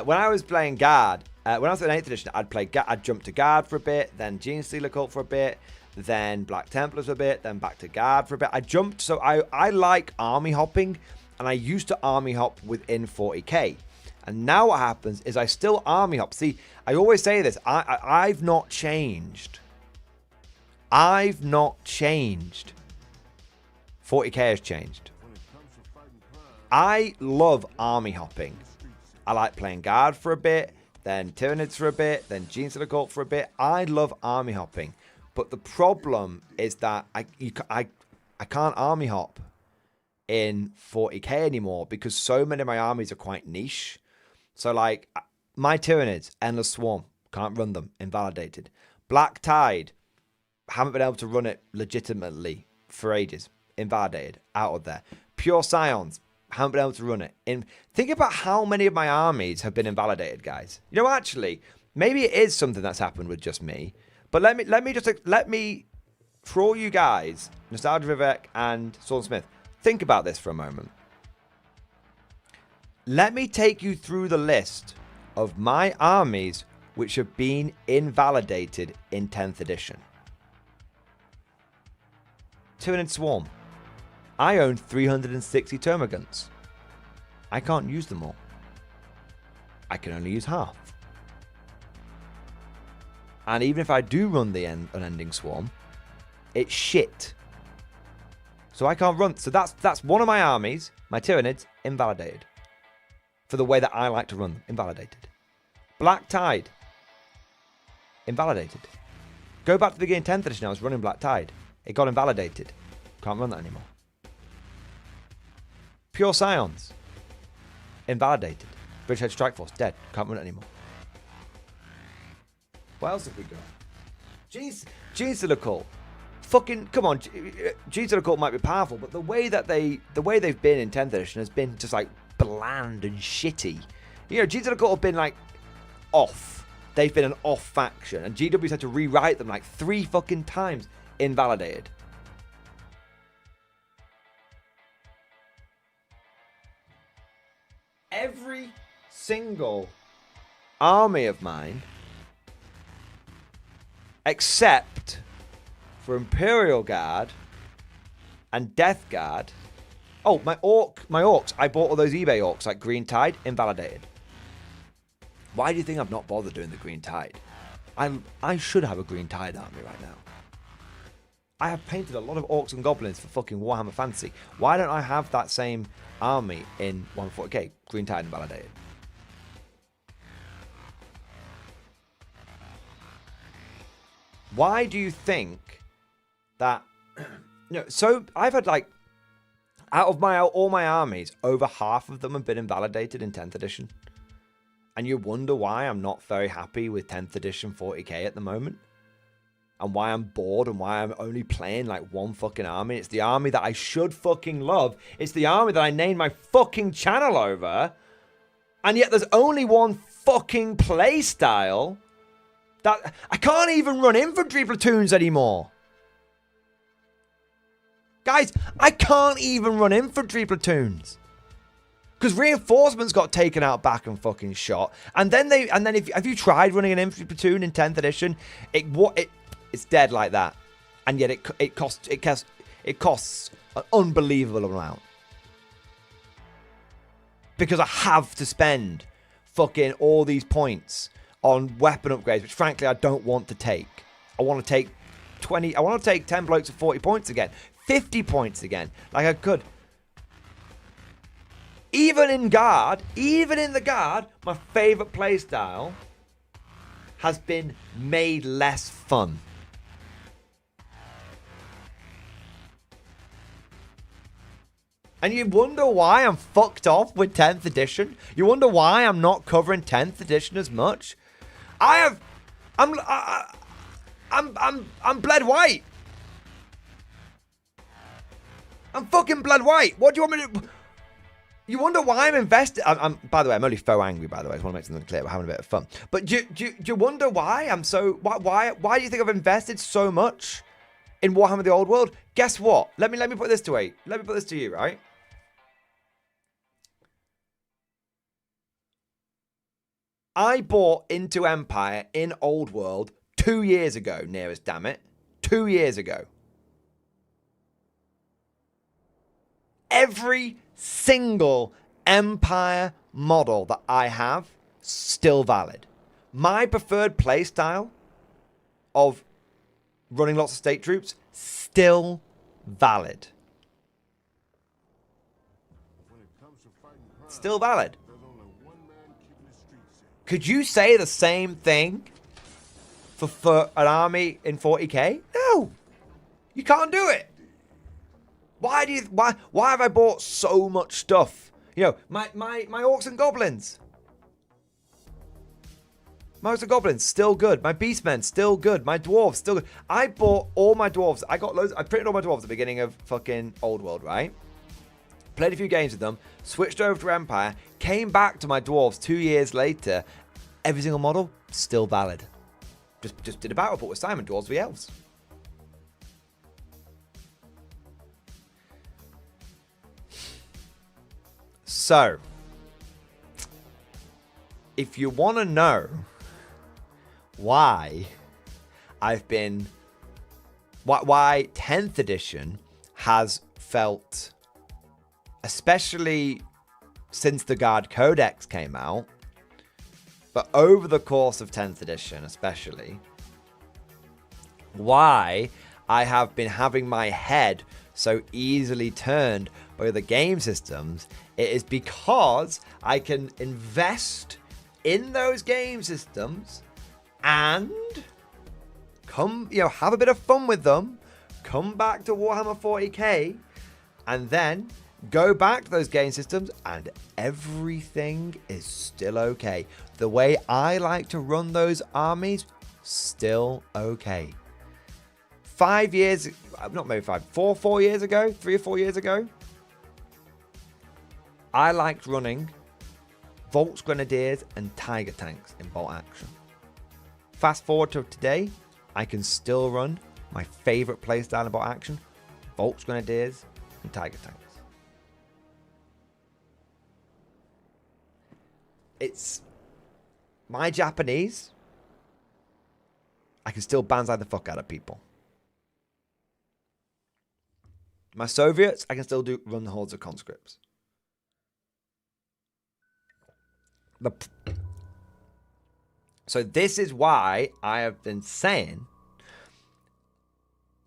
When I was playing Guard, when I was in 8th edition, I'd jump to Guard for a bit, then Genestealer Cult for a bit, then Black Templars for a bit, then back to Guard for a bit. I jumped, so I like army hopping, and I used to army hop within 40k. And now what happens is I still army hop. See, I always say this. I've not changed. I've not changed. 40k has changed. I love army hopping. I like playing Guard for a bit, then Tyranids for a bit, then Genestealer Cult for a bit. I love army hopping. But the problem is that I can't army hop in 40k anymore because so many of my armies are quite niche. So like my Tyranids, Endless Swarm, can't run them, invalidated. Black Tide, haven't been able to run it legitimately for ages, invalidated, out of there. Pure Scions, haven't been able to run it. Think about how many of my armies have been invalidated, guys. You know, actually, maybe it is something that's happened with just me. But let me, for all you guys, Nostalgia Vivek and Saul Smith, think about this for a moment. Let me take you through the list of my armies which have been invalidated in 10th edition. Tyranid Swarm. I own 360 Termagants. I can't use them all. I can only use half. And even if I do run the Unending Swarm, it's shit. So I can't run. So that's one of my armies, my Tyranids, invalidated. For the way that I like to run them, invalidated. Black Tide, invalidated. Go back to the beginning 10th edition, I was running Black Tide. It got invalidated. Can't run that anymore. Pure Scions, invalidated. British Head Strike Force, dead. Can't run it anymore. What else have we got? Genestealer Cult. Fucking, come on. Genestealer Cult might be powerful, but the way they've been in 10th edition has been just like bland and shitty. You know, Genestealer Cult have been like off. They've been an off faction, and GW's had to rewrite them like 3 fucking times. Invalidated. Every single army of mine, except for Imperial Guard and Death Guard. Oh, my orcs. I bought all those eBay orcs, like Green Tide, invalidated. Why do you think I've not bothered doing the Green Tide? I should have a Green Tide army right now. I have painted a lot of orcs and goblins for fucking Warhammer Fantasy. Why don't I have that same army in 140k? Green Tide invalidated. Why do you think that... No, so I've had like... Out of all my armies, over half of them have been invalidated in 10th edition. And you wonder why I'm not very happy with 10th edition 40k at the moment. And why I'm bored and why I'm only playing like one fucking army. It's the army that I should fucking love. It's the army that I named my fucking channel over. And yet there's only one fucking play style. That I can't even run infantry platoons anymore. Guys, I can't even run infantry platoons. Because reinforcements got taken out back and fucking shot. And then have you tried running an infantry platoon in 10th edition? It's dead like that. and yet it costs an unbelievable amount. Because I have to spend fucking all these points on weapon upgrades, which frankly I don't want to take. I want to take 10 blokes at 40 points again. 50 points again. Like I could. Even in the guard, my favourite playstyle has been made less fun. And you wonder why I'm fucked off with 10th edition? You wonder why I'm not covering 10th edition as much? I'm bled white. I'm fucking bled white. What do you want me to... You wonder why I'm invested... by the way, I'm only faux angry, by the way. I just want to make something clear. We're having a bit of fun. But do you wonder why I'm so... Why do you think I've invested so much in Warhammer the Old World? Guess what? Let me put this to you. Let me put this to you, right? I bought into Empire in Old World 2 years ago, nearest damn it. 2 years ago. Every single Empire model that I have, still valid. My preferred playstyle of running lots of state troops, still valid. Still valid. Could you say the same thing for an army in 40k? No. You can't do it. Why have I bought so much stuff? You know, my orcs and goblins. My orcs and goblins, still good. My beastmen, still good. My dwarves, still good. I bought all my dwarves. I printed all my dwarves at the beginning of fucking Old World, right? Played a few games with them, switched over to Empire, came back to my dwarves 2 years later. Every single model, still valid. Just did a battle report with Simon, dwarves v elves. So, if you want to know why why 10th edition has felt, especially since the Guard Codex came out, but over the course of 10th edition especially, why I have been having my head so easily turned by the game systems, it is because I can invest in those game systems and have a bit of fun with them, come back to Warhammer 40k, and then go back to those game systems and everything is still okay. The way I like to run those armies, still okay. 5 years, not maybe 5, 4 years ago, 3 or 4 years ago, I liked running Volks Grenadiers and Tiger Tanks in bolt action. Fast forward to today, I can still run my favorite playstyle in bolt action, Volks Grenadiers and Tiger Tanks. It's my Japanese, I can still banzai the fuck out of people. My Soviets, I can still run the hordes of conscripts. So this is why I have been saying,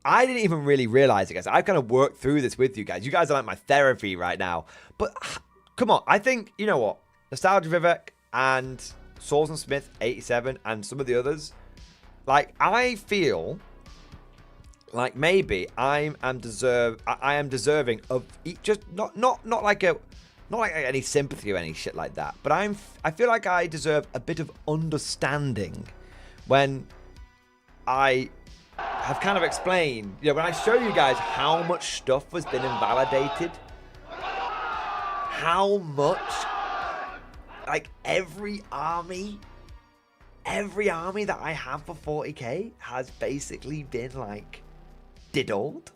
I didn't even really realize it, guys. I've kind of worked through this with you guys. You guys are like my therapy right now. But come on, I think, you know what? Nostalgia Vivek and Swords and Smith 87 and some of the others, like, I feel like maybe I am deserving of just not like any sympathy or any shit like that, but I feel like I deserve a bit of understanding when I have kind of explained, when I show you guys how much stuff has been invalidated, how much, like, every army that I have for 40k has basically been, like, diddled,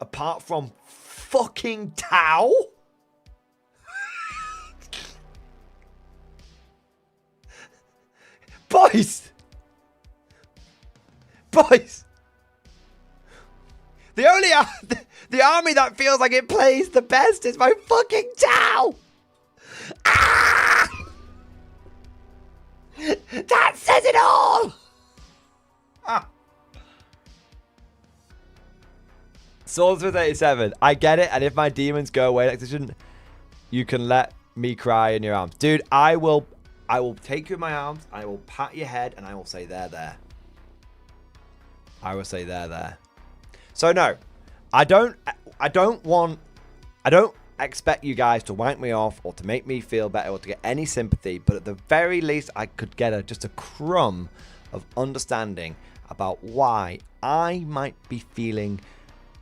apart from fucking Tau. Boys, The only the army that feels like it plays the best is my fucking Tau. Ah! That says it all. Ah. Swordsmith 87. I get it, and if my demons go away next edition, you can let me cry in your arms. Dude, I will take you in my arms, I will pat your head, and I will say there. I will say there. So no, I don't expect you guys to wank me off or to make me feel better or to get any sympathy, but at the very least I could get just a crumb of understanding about why I might be feeling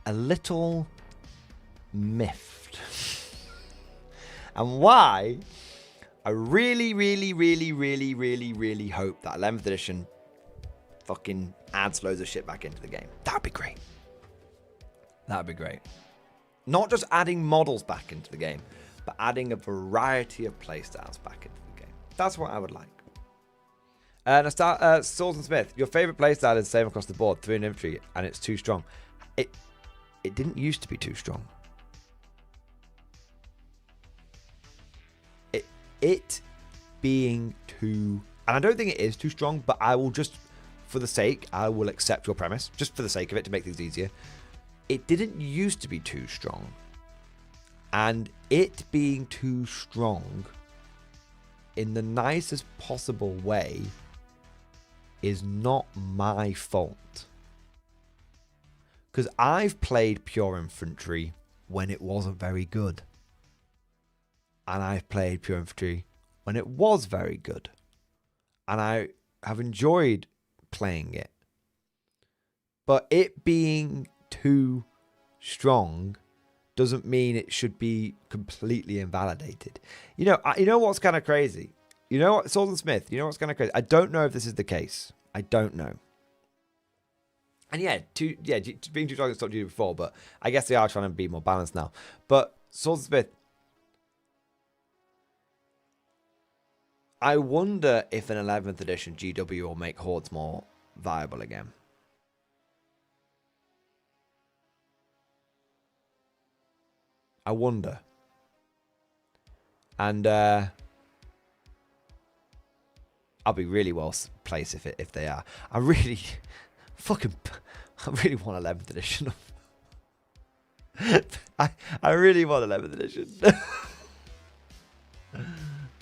a little miffed. And why I really hope that 11th edition fucking adds loads of shit back into the game. That'd be great. That'd be great. Not just adding models back into the game, but adding a variety of playstyles back into the game. That's what I would like. Swords and Smith, your favorite playstyle is the same across the board, 3 in infantry, and it's too strong. It didn't used to be too strong. It being too, and I don't think it is too strong, but I will just, for the sake, I will accept your premise, just for the sake of it, to make things easier. It didn't used to be too strong. And it being too strong, in the nicest possible way, is not my fault. Because I've played pure infantry when it wasn't very good. And I've played pure infantry when it was very good. And I have enjoyed playing it. But it being too strong doesn't mean it should be completely invalidated. You know what's kind of crazy? You know what, Swords and Smith, you know what's kind of crazy? I don't know if this is the case. I don't know. And being too strong has stopped you before, but I guess they are trying to be more balanced now. But Swords and Smith, I wonder if an 11th edition GW will make Hordes more viable again. I wonder. And I'll be really well placed if they are. I really want 11th edition. I really want 11th edition.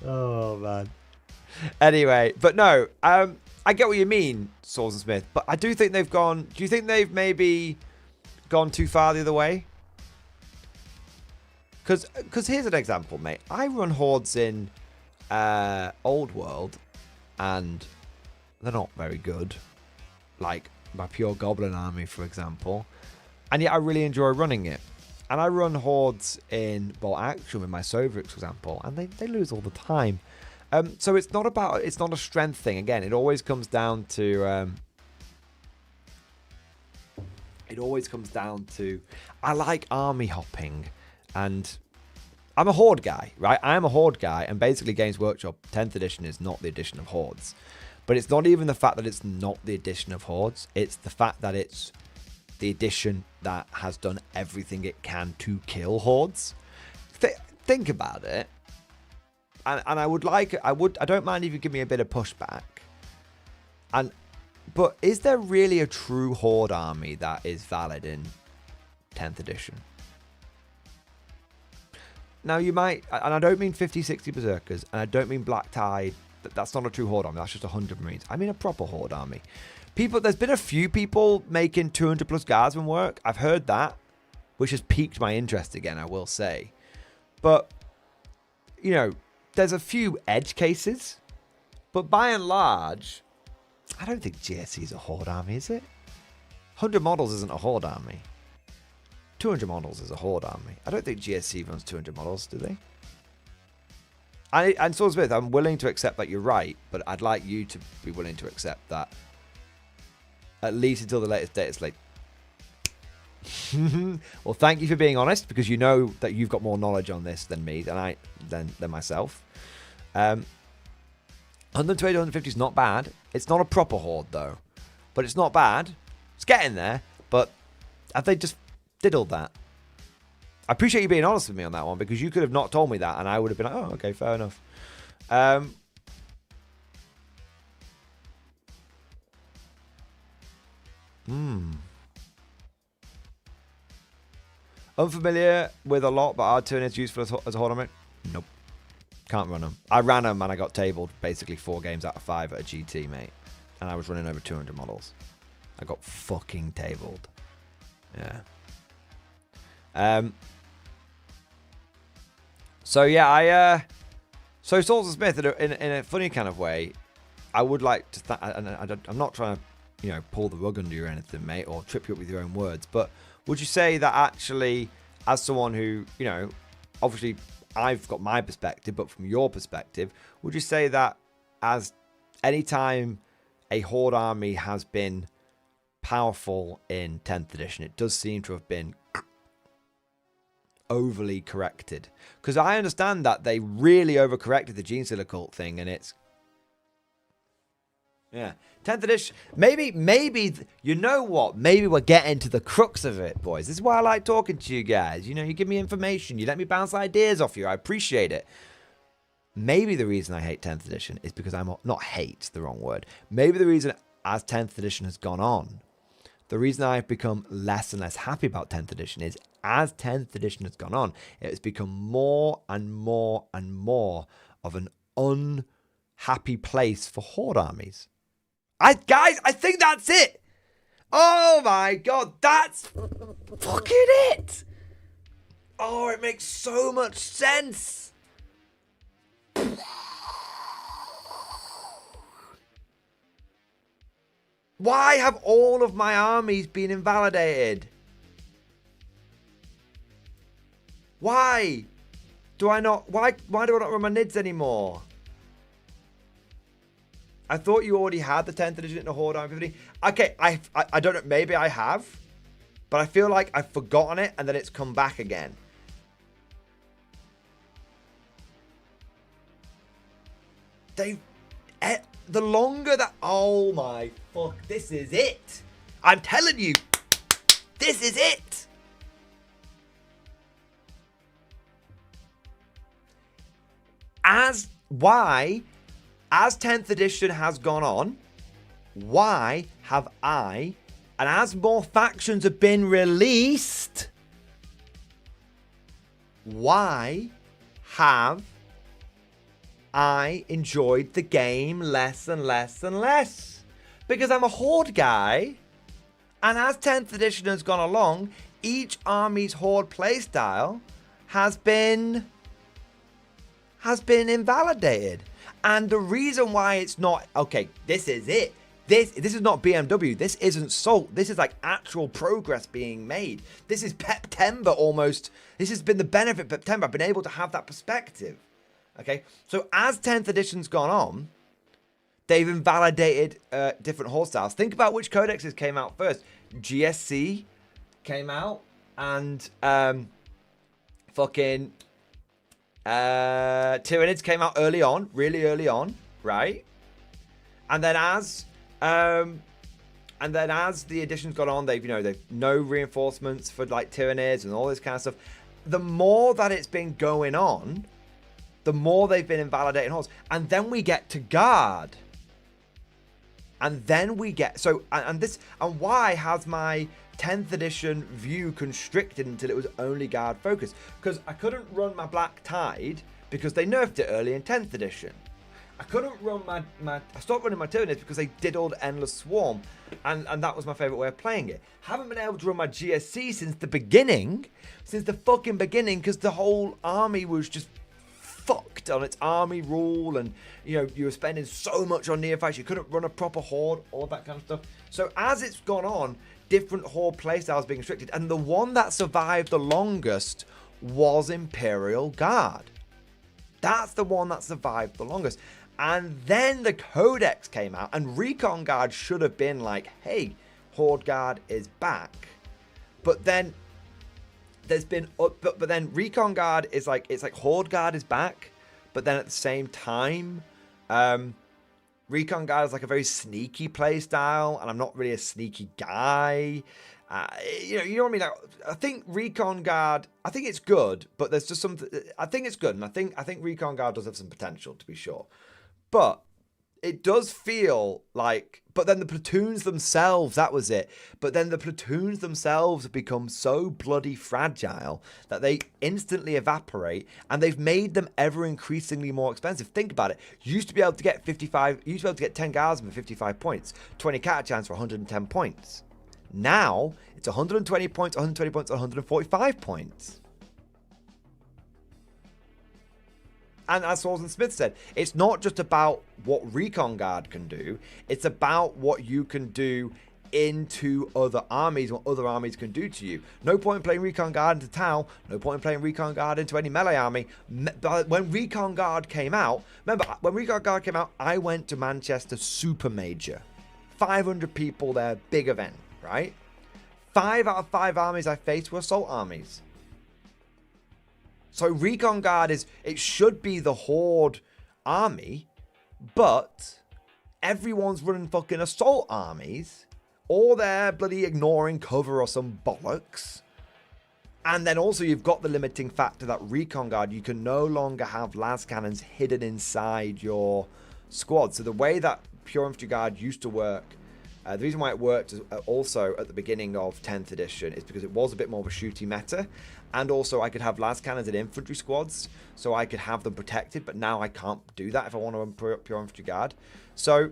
Oh man. Anyway, but no, I get what you mean, Swords and Smith, but I do think they've gone. Do you think they've maybe gone too far the other way? Because here's an example, mate. I run Hordes in Old World, and they're not very good. Like my pure Goblin army, for example. And yet I really enjoy running it. And I run Hordes in Bolt Action with my Soviets, for example, and they lose all the time. So it's not a strength thing. Again, it always comes down to... I like army hopping. And I'm a Horde guy, right? I am a Horde guy, and basically Games Workshop 10th edition is not the edition of Hordes. But it's not even the fact that it's not the edition of Hordes. It's the fact that it's the edition that has done everything it can to kill Hordes. Think about it. And I don't mind if you give me a bit of pushback. But is there really a true Horde army that is valid in 10th edition? Now you might, and I don't mean 50, 60 Berserkers, and I don't mean Black Tide. That's not a true Horde army. That's just 100 Marines. I mean a proper Horde army. There's been a few people making 200 plus Guardsmen work. I've heard that, which has piqued my interest again, I will say. But, there's a few edge cases. But by and large, I don't think GSC is a Horde army, is it? 100 models isn't a Horde army. 200 models is a Horde army. I don't think GSC runs 200 models, do they? And Swords Smith, I'm willing to accept that you're right, but I'd like you to be willing to accept that at least until the latest data slate. Well, thank you for being honest, because you know that you've got more knowledge on this than me, than myself. 120 to 150 is not bad. It's not a proper Horde though, but it's not bad. It's getting there. But have they just diddled that. I appreciate you being honest with me on that one, because you could have not told me that and I would have been like, oh, okay, fair enough. Unfamiliar with a lot, but hard turn is useful as a tournament. Nope. Can't run them. I ran them and I got tabled basically 4 games out of 5 at a GT, mate. And I was running over 200 models. I got fucking tabled. Yeah. So yeah, so Swords of Smith, in a funny kind of way, I would like to, I'm not trying to, you know, pull the rug under you or anything, mate, or trip you up with your own words, but would you say that actually, as someone who, you know, obviously I've got my perspective, but from your perspective, would you say that as any time a Horde army has been powerful in 10th edition, it does seem to have been overly corrected? Because I understand that they really overcorrected the Gene Stealer cult thing, and it's, yeah, 10th edition. Maybe you know what? Maybe we're getting to the crux of it, boys. This is why I like talking to you guys. You know, you give me information, you let me bounce ideas off you. I appreciate it. Maybe the reason I hate 10th edition is because I'm not hate, the wrong word. Maybe the reason as 10th edition has gone on, the reason I've become less and less happy about 10th edition is as 10th edition has gone on, it has become more and more and more of an unhappy place for Horde armies. Guys, I think that's it. Oh my God, that's fucking it. Oh, it makes so much sense. Why have all of my armies been invalidated? Why do I not? Why do I not run my NIDs anymore? I thought you already had the 10th edition in the Horde Army 50. Okay, I don't know. Maybe I have, but I feel like I've forgotten it and then it's come back again. The longer that, oh my fuck, this is it. I'm telling you, this is it. As 10th edition has gone on, why have I, and as more factions have been released, why have I enjoyed the game less and less and less? Because I'm a Horde guy, and as 10th edition has gone along, each army's Horde playstyle has been invalidated. And the reason why it's not, okay, this is it. This is not BMW. This isn't Salt. This is like actual progress being made. This is September almost. This has been the benefit of September. I've been able to have that perspective. Okay, so as 10th edition's gone on, they've invalidated different Horde styles. Think about which codexes came out first. GSC came out, and fucking Tyranids came out early on, really early on, right? And then as the editions got on, they've no reinforcements for like Tyranids and all this kind of stuff. The more that it's been going on, the more they've been invalidating Hordes. And then we get to Guard. And then we get, and why has my 10th edition view constricted until it was only Guard focused? Because I couldn't run my Black Tide because they nerfed it early in 10th edition. I couldn't run I stopped running my Tyranids because they diddled Endless Swarm, and that was my favorite way of playing it. Haven't been able to run my GSC since the fucking beginning, because the whole army was just fucked on its army rule, and you were spending so much on neophytes, you couldn't run a proper Horde, all that kind of stuff. So as it's gone on, different Horde playstyles being restricted, and the one that survived the longest was Imperial Guard. That's the one that survived the longest. And then the Codex came out, and Recon Guard should have been like, hey, Horde Guard is back. But then there's been, but then Recon Guard is like, it's like Horde Guard is back, but then at the same time, Recon Guard is like a very sneaky play style, and I'm not really a sneaky guy. You know what I mean? Like, I think Recon Guard, I think it's good, but there's just something. I think it's good, and I think Recon Guard does have some potential, to be sure. But it does feel like, but then the platoons themselves, that was it. But then the platoons themselves have become so bloody fragile that they instantly evaporate, and they've made them ever increasingly more expensive. Think about it. You used to be able to get 55, you used to be able to get 10 guardsmen for 55 points, 20 catachans for 110 points. Now, it's 120 points, 120 points, 145 points. And as Swordsman Smith said, it's not just about what Recon Guard can do, it's about what you can do into other armies, what other armies can do to you. No point in playing Recon Guard into Tau, no point in playing Recon Guard into any melee army. When Recon Guard came out, remember, when Recon Guard came out, I went to Manchester Super Major. 500 people there, big event, right? 5 out of 5 armies I faced were assault armies. So Recon Guard it should be the Horde army, but everyone's running fucking assault armies, or they're bloody ignoring cover or some bollocks. And then also you've got the limiting factor that Recon Guard, you can no longer have las cannons hidden inside your squad. So the way that Pure Infantry Guard used to work, the reason why it worked also at the beginning of 10th edition is because it was a bit more of a shooty meta. And also I could have las cannons in infantry squads, so I could have them protected, but now I can't do that if I want to run Pure Infantry Guard. So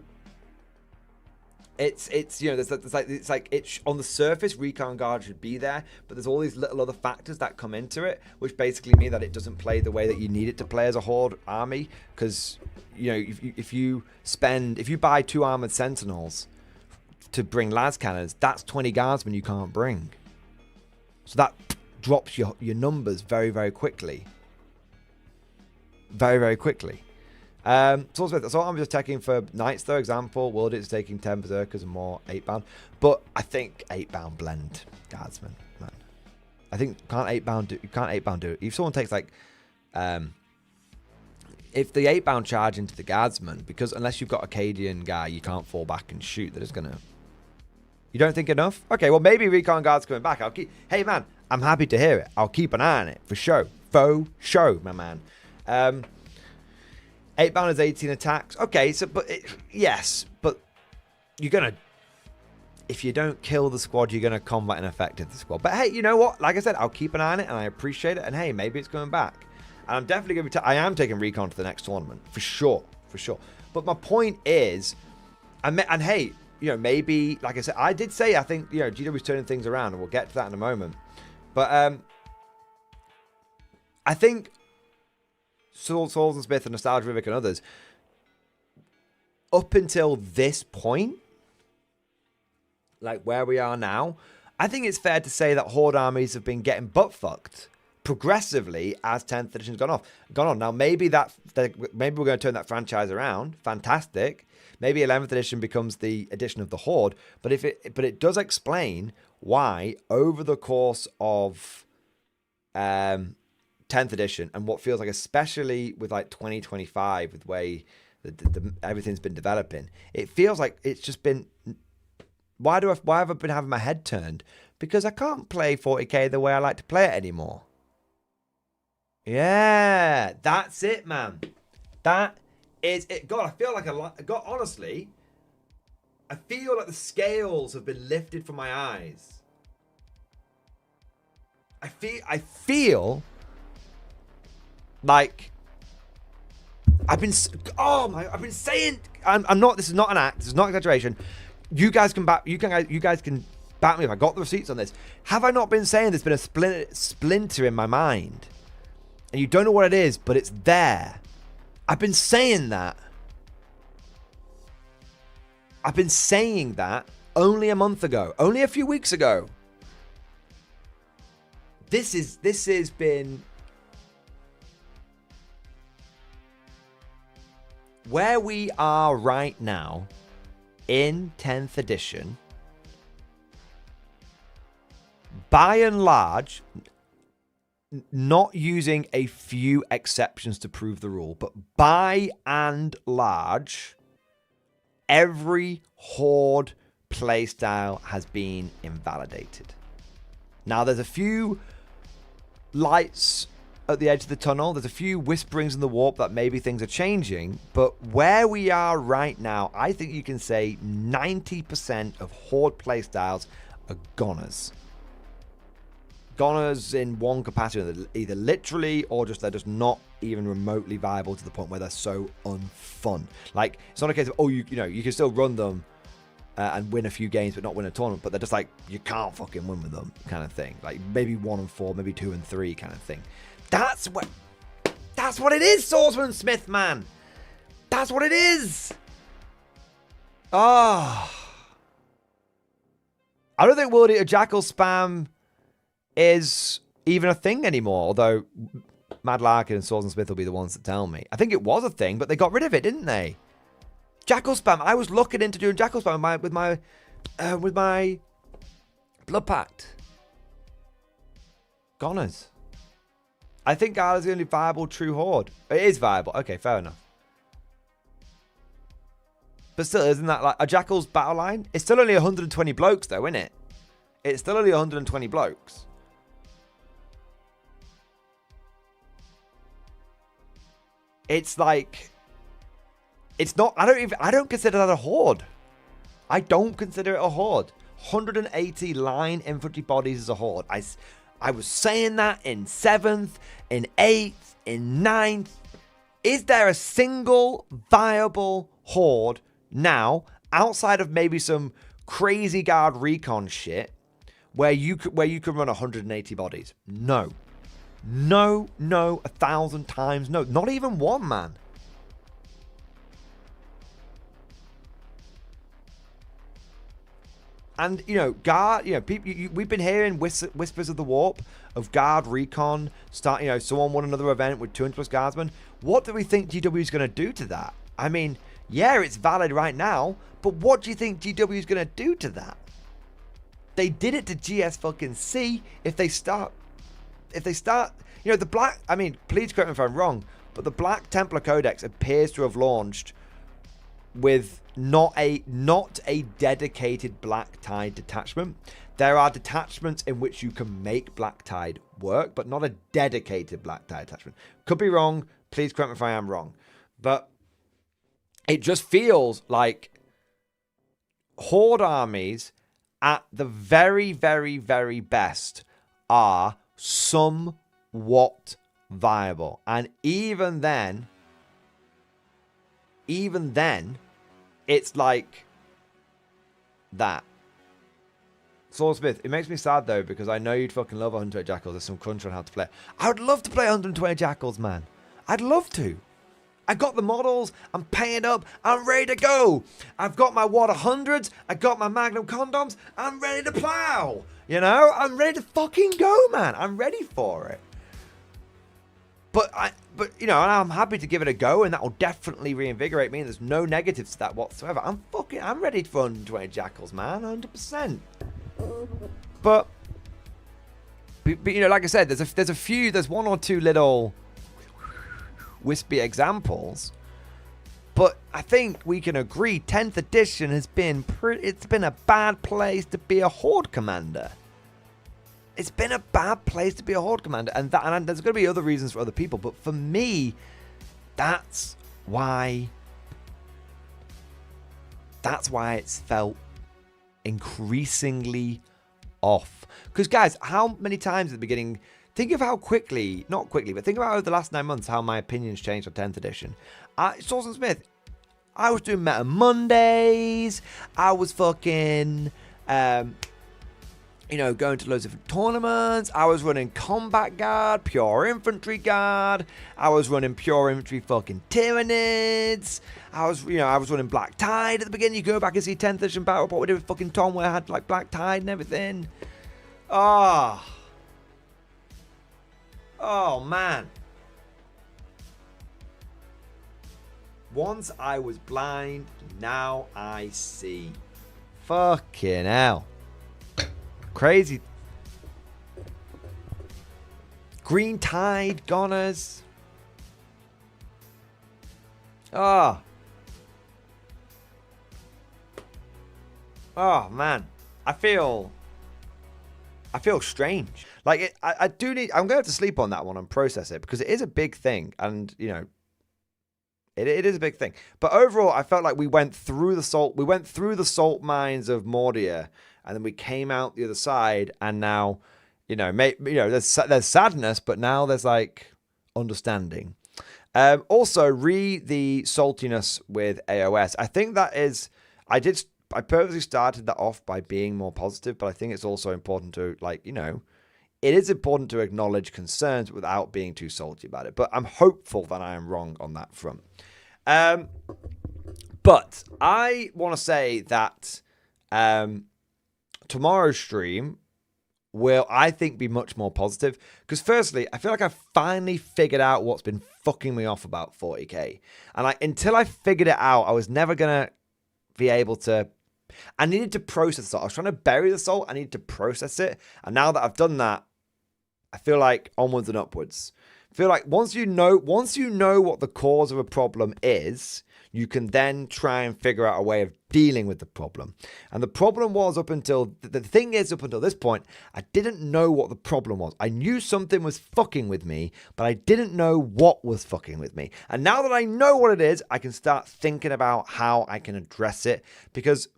it's you know, it's like on the surface Recon Guard should be there, but there's all these little other factors that come into it, which basically mean that it doesn't play the way that you need it to play as a Horde army. Because you know, if you buy 2 armored sentinels to bring las cannons, that's 20 guardsmen you can't bring. So that drops your numbers very, very quickly. Very, very quickly. So I'm just taking for Knights, though, example. World is taking 10 Berserkers and more 8-bound. But I think 8-bound blend Guardsmen, man. I think you can't 8-bound do it. If someone takes like if the 8-bound charge into the Guardsman, because unless you've got a Acadian guy, you can't fall back and shoot. They're just gonna. You don't think enough? Okay, well maybe Recon Guard's coming back. Hey man, I'm happy to hear it. I'll keep an eye on it for show. Faux show, my man. 8-bound is 18 attacks. Okay, so yes, but you're gonna. If you don't kill the squad, you're gonna combat and effective the squad. But hey, you know what? Like I said, I'll keep an eye on it, and I appreciate it. And hey, maybe it's coming back. And I'm definitely gonna be. I am taking Recon to the next tournament for sure, for sure. But my point is, and hey. You know, maybe, like I said, I did say, I think, you know, GW's turning things around, and we'll get to that in a moment. But I think Swordsman Smith and Nostalgia Rivik and others, up until this point, like where we are now, I think it's fair to say that Horde armies have been getting butt-fucked progressively as 10th edition's gone on. Now, maybe we're going to turn that franchise around. Fantastic. Maybe 11th edition becomes the edition of the Horde, but it does explain why over the course of 10th edition and what feels like, especially with like 2025, with the way everything's been developing, it feels like it's just been. Why have I been having my head turned? Because I can't play 40k the way I like to play it anymore. Yeah, that's it, man. That is it. God, I feel like God, honestly, I feel like the scales have been lifted from my eyes. I feel like I've been saying, I'm not, this is not an act, this is not exaggeration. You guys can back me if I got the receipts on this. Have I not been saying there's been a splinter in my mind? And you don't know what it is, but it's there. I've been saying that. I've been saying that only a month ago. Only a few weeks ago. This has been where we are right now in 10th edition. By and large, not using a few exceptions to prove the rule, but by and large, every Horde playstyle has been invalidated. Now, there's a few lights at the edge of the tunnel. There's a few whisperings in the warp that maybe things are changing. But where we are right now, I think you can say 90% of Horde playstyles are goners. Goners in one capacity, either literally or just they're just not even remotely viable to the point where they're so unfun. Like, it's not a case of, oh, you know, you can still run them and win a few games but not win a tournament, but they're just like, you can't fucking win with them kind of thing. Like, maybe 1 and 4, maybe 2 and 3 kind of thing. That's what it is, Swordsman Smith, man. That's what it is. I don't think World Eater Jackal spam is even a thing anymore, although Mad Larkin and Swordsman Smith will be the ones that tell me. I think it was a thing, but they got rid of it, didn't they? Jackal spam. I was looking into doing Jackal spam with my Blood Pact. Goners. I think Karl is the only viable true Horde. It is viable. Okay, fair enough. But still, isn't that like a Jackal's battle line? It's still only 120 blokes though, isn't it? It's still only 120 blokes. It's like, it's not, I don't consider that a Horde. I don't consider it a Horde. 180 line infantry bodies is a Horde. I was saying that in 7th, in 8th, in 9th. Is there a single viable Horde now, outside of maybe some crazy guard recon shit, where you could run 180 bodies? No. No, 1,000 times no. Not even one, man. And, you know, guard, you know, people, we've been hearing whispers of the warp of guard recon start, you know, someone won another event with 200 plus guardsmen. What do we think GW is going to do to that? I mean, yeah, it's valid right now, but what do you think GW is going to do to that? They did it to GS fucking C. If they start, you know, the black, I mean, please correct me if I'm wrong, but the Black Templar Codex appears to have launched with not a dedicated Black Tide detachment. There are detachments in which you can make Black Tide work, but not a dedicated Black Tide detachment. Could be wrong. Please correct me if I am wrong. But it just feels like Horde armies at the very, very, very best are somewhat viable. And even then, it's like that. Swordsmith, it makes me sad though, because I know you'd fucking love 120 Jackals. There's some crunch on how to play. I would love to play 120 Jackals, man. I'd love to. I got the models. I'm paying up. I'm ready to go. I've got my Water 100s. I got my Magnum condoms. I'm ready to plow. You know, I'm ready to fucking go, man. I'm ready for it. But you know, and I'm happy to give it a go, and that will definitely reinvigorate me. And there's no negatives to that whatsoever. I'm ready for 120 Jackals, man, 100%. But you know, like I said, there's one or two little wispy examples, but I think we can agree 10th edition has been it's been a bad place to be a Horde commander. It's been a bad place to be a Horde commander, and there's going to be other reasons for other people, but for me, that's why it's felt increasingly off. Because guys, how many times at the beginning, think of how quickly, not quickly, but think about over the last 9 months how my opinions changed on 10th edition. Swordsman Smith, I was doing Meta Mondays, I was fucking you know, going to loads of different tournaments. I was running Combat Guard, Pure Infantry Guard. I was running Pure Infantry fucking Tyranids. I was running Black Tide at the beginning. You go back and see 10th edition Battle Report we did with fucking Tom, where I had like Black Tide and everything. Oh, man. Once I was blind, now I see. Fucking hell. Crazy. Green Tide, Goners. Oh man, I feel strange. Like I do need. I'm going to have to sleep on that one and process it because it is a big thing, and you know, it is a big thing. But overall, I felt like we went through the salt. We went through the salt mines of Mordia, and then we came out the other side, and now, you know, there's sadness, but now there's like understanding. Also, the saltiness with AOS. I think that is. I purposely started that off by being more positive, but I think it's also important to, like, you know, it is important to acknowledge concerns without being too salty about it. But I'm hopeful that I am wrong on that front. But I want to say that tomorrow's stream will, I think, be much more positive. Because firstly, I feel like I've finally figured out what's been fucking me off about 40k. And like, until I figured it out, I was never going to be able to. I needed to process the salt. I was trying to bury the salt. I needed to process it. And now that I've done that, I feel like onwards and upwards. I feel like once you know what the cause of a problem is, you can then try and figure out a way of dealing with the problem. And the problem was up until this point, I didn't know what the problem was. I knew something was fucking with me, but I didn't know what was fucking with me. And now that I know what it is, I can start thinking about how I can address it, because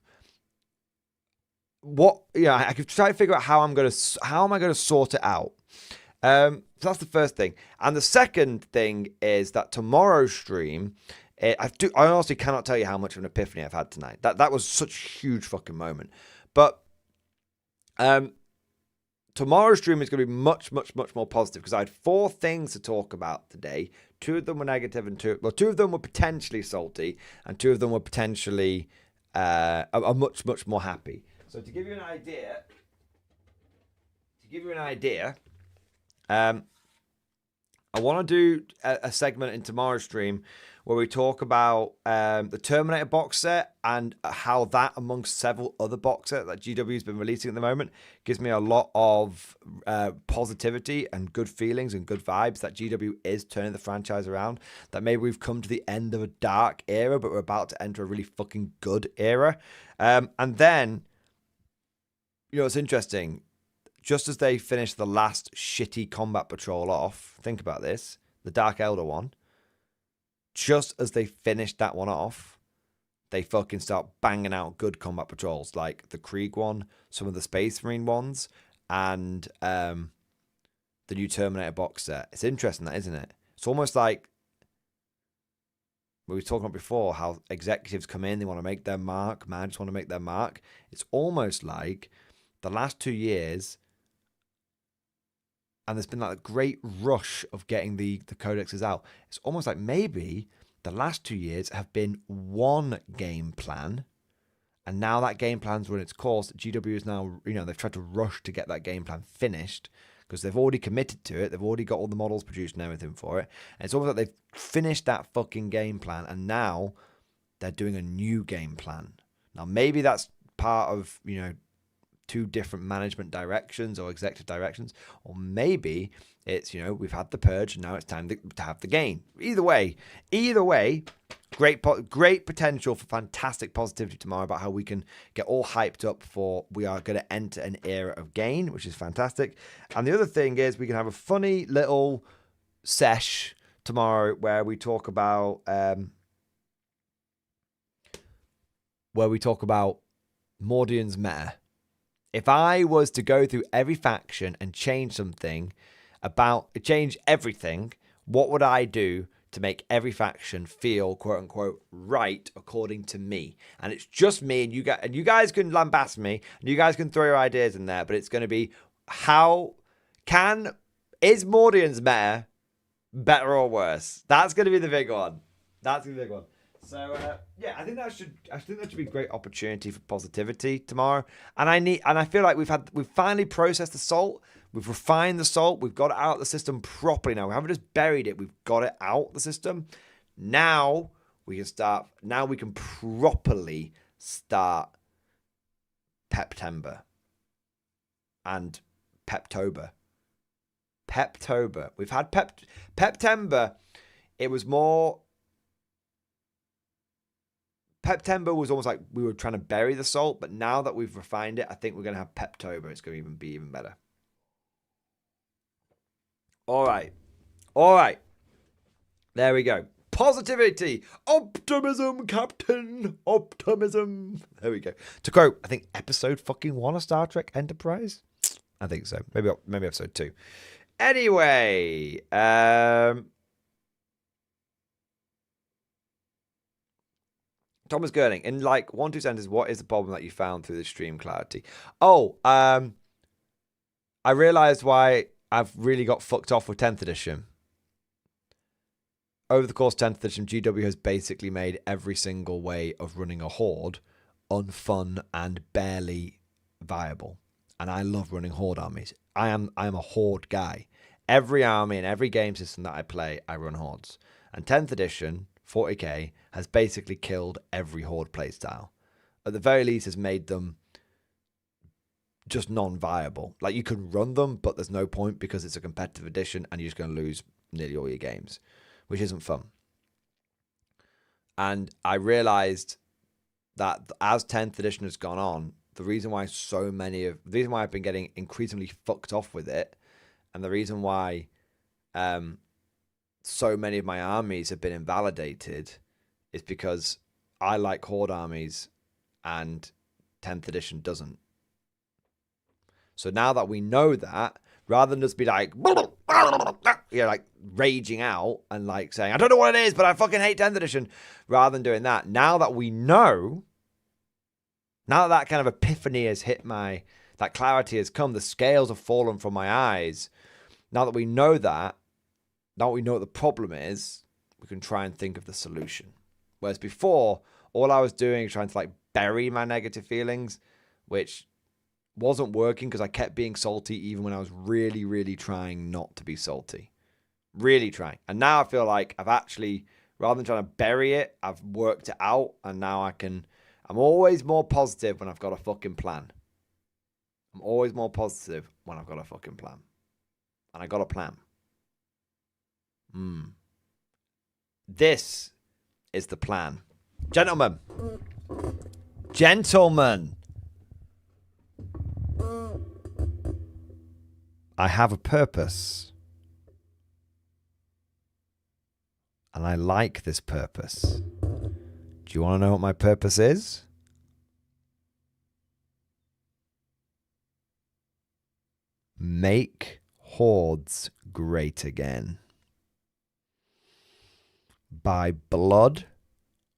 I could try to figure out how am I going to sort it out. So that's the first thing. And the second thing is that tomorrow's stream, I honestly cannot tell you how much of an epiphany I've had tonight. That was such a huge fucking moment. But tomorrow's stream is going to be much, much, much more positive, because I had 4 things to talk about today. 2 of them were negative, and 2 of them were potentially salty, and 2 of them were potentially are much, much more happy. So to give you an idea, I want to do a segment in tomorrow's stream where we talk about the Terminator box set and how that, amongst several other box sets that GW has been releasing at the moment, gives me a lot of positivity and good feelings and good vibes that GW is turning the franchise around, that maybe we've come to the end of a dark era, but we're about to enter a really fucking good era. And then, you know, it's interesting. Just as they finished the last shitty combat patrol off, think about this, the Dark Elder one, just as they finished that one off, they fucking start banging out good combat patrols, like the Krieg one, some of the Space Marine ones, and the new Terminator box set. It's interesting, that, isn't it? It's almost like we were talking about before, how executives come in, they want to make their mark, managers want to make their mark. It's almost like the last 2 years, and there's been like a great rush of getting the codexes out. It's almost like maybe the last 2 years have been one game plan, and now that game plan's run its course. GW is now, you know, they've tried to rush to get that game plan finished because they've already committed to it. They've already got all the models produced and everything for it. And it's almost like they've finished that fucking game plan, and now they're doing a new game plan. Now, maybe that's part of, you know, 2 different management directions or executive directions, or maybe it's, you know, we've had the purge and now it's time to have the gain. Either way, great potential for fantastic positivity tomorrow about how we can get all hyped up for, we are going to enter an era of gain, which is fantastic. And the other thing is we can have a funny little sesh tomorrow where we talk about Mordian's meta. If I was to go through every faction and change everything, what would I do to make every faction feel, quote unquote, right according to me? And it's just me, and you guys can lambast me, and you guys can throw your ideas in there, but it's going to be, is Mordian's meta better or worse? That's going to be the big one. So yeah, I think that should be a great opportunity for positivity tomorrow. And I feel like we've finally processed the salt, we've refined the salt, we've got it out of the system properly now. We haven't just buried it, we've got it out of the system. Now we can properly start Peptember and Peptober. We've had Peptember. It was more Peptember was almost like we were trying to bury the salt, but now that we've refined it, I think we're going to have Peptober. It's going to be even better. All right. There we go. Positivity. Optimism, Captain. Optimism. There we go. To quote, I think episode fucking 1 of Star Trek Enterprise. I think so. Maybe episode 2. Anyway, Thomas Gurning, in like 1-2 sentences, what is the problem that you found through the stream clarity? Oh, I realized why I've really got fucked off with 10th edition. Over the course of 10th edition, GW has basically made every single way of running a horde unfun and barely viable. And I love running horde armies. I am a horde guy. Every army and every game system that I play, I run hordes. And 10th edition, 40k, has basically killed every horde playstyle. At the very least, has made them just non-viable. Like, you can run them, but there's no point because it's a competitive edition and you're just going to lose nearly all your games, which isn't fun. And I realized that as 10th edition has gone on, the reason why I've been getting increasingly fucked off with it, and the reason why so many of my armies have been invalidated is because I like horde armies and 10th edition doesn't. So now that we know that, rather than just be like, like raging out and like saying, I don't know what it is, but I fucking hate 10th edition, rather than doing that, now that we know, now that kind of epiphany has hit that clarity has come, the scales have fallen from my eyes. Now that we know that, now we know what the problem is, we can try and think of the solution. Whereas before, all I was doing was trying to like bury my negative feelings, which wasn't working because I kept being salty even when I was really, really trying not to be salty. Really trying. And now I feel like I've actually, rather than trying to bury it, I've worked it out, and now I'm always more positive when I've got a fucking plan. I'm always more positive when I've got a fucking plan. And I got a plan. This is the plan. Gentlemen. I have a purpose. And I like this purpose. Do you want to know what my purpose is? Make hordes great again. By blood,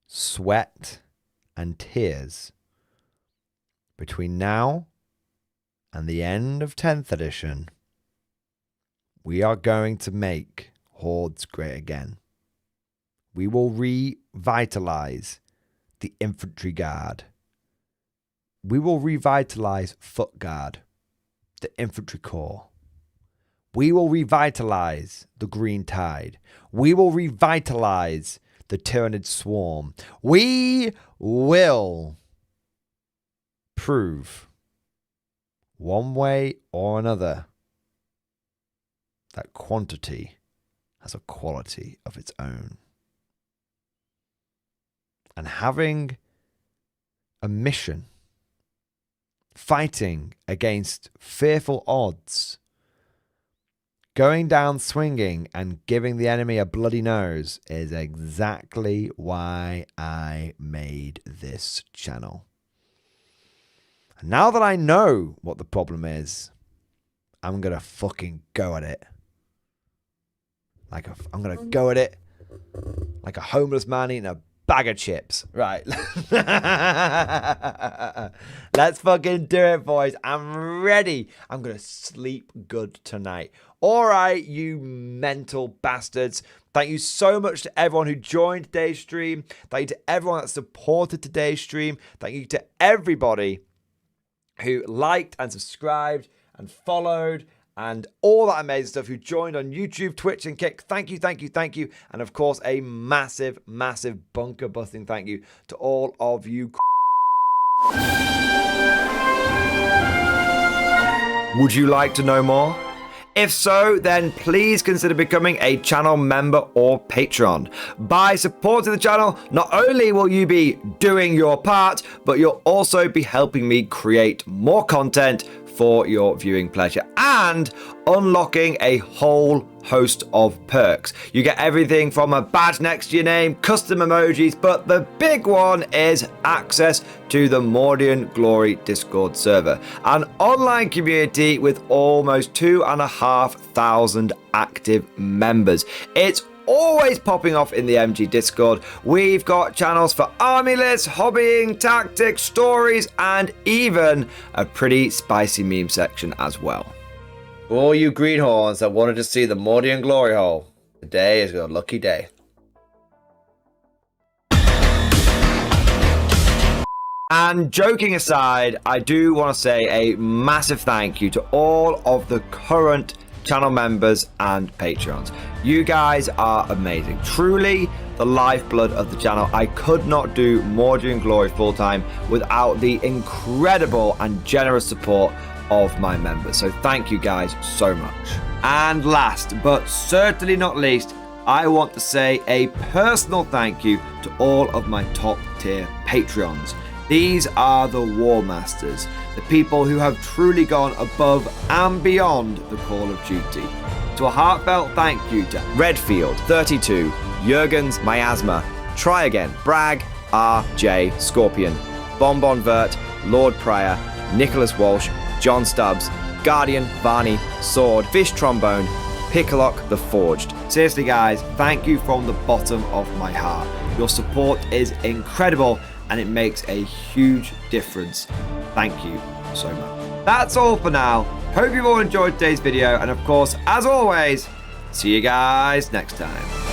sweat, and tears. Between now and the end of 10th edition, we are going to make hordes great again. We will revitalize the infantry guard. We will revitalize foot guard, the infantry corps. We will revitalize the Green Tide. We will revitalize the Tyrannid Swarm. We will prove, one way or another, that quantity has a quality of its own. And having a mission, fighting against fearful odds, going down swinging and giving the enemy a bloody nose is exactly why I made this channel. And now that I know what the problem is, I'm going to fucking go at it. I'm going to go at it like a homeless man eating a bag of chips. Right. Let's fucking do it, boys. I'm ready. I'm going to sleep good tonight. All right, you mental bastards. Thank you so much to everyone who joined today's stream. Thank you to everyone that supported today's stream. Thank you to everybody who liked and subscribed and followed and all that amazing stuff, who joined on YouTube, Twitch, and Kick. Thank you, thank you, thank you. And of course, a massive, massive bunker busting thank you to all of you. Would you like to know more? If so, then please consider becoming a channel member or patron. By supporting the channel, not only will you be doing your part, but you'll also be helping me create more content for your viewing pleasure and unlocking a whole host of perks. You get everything from a badge next to your name, custom emojis, but the big one is access to the Mordian Glory Discord server, an online community with almost 2,500 active members. It's always popping off in the MG Discord. We've got channels for army lists, hobbying, tactics, stories, and even a pretty spicy meme section as well. For all you greenhorns that wanted to see the Mordian glory hole, today is your lucky day. And joking aside, I do want to say a massive thank you to all of the current channel members and patrons. You guys are amazing. Truly the lifeblood of the channel. I could not do Mordian Glory full-time without the incredible and generous support of my members. So thank you guys so much. And last but certainly not least, I want to say a personal thank you to all of my top tier Patreons. These are the War Masters, the people who have truly gone above and beyond the call of duty. So a heartfelt thank you to Redfield, 32, Jurgens, Miasma, Try Again, Bragg, RJ, Scorpion, Bonbon Vert, Lord Pryor, Nicholas Walsh, John Stubbs, Guardian, Varney, Sword, Fish Trombone, Picklock the Forged. Seriously guys, thank you from the bottom of my heart. Your support is incredible and it makes a huge difference. Thank you so much. That's all for now. Hope you've all enjoyed today's video, and of course, as always, see you guys next time.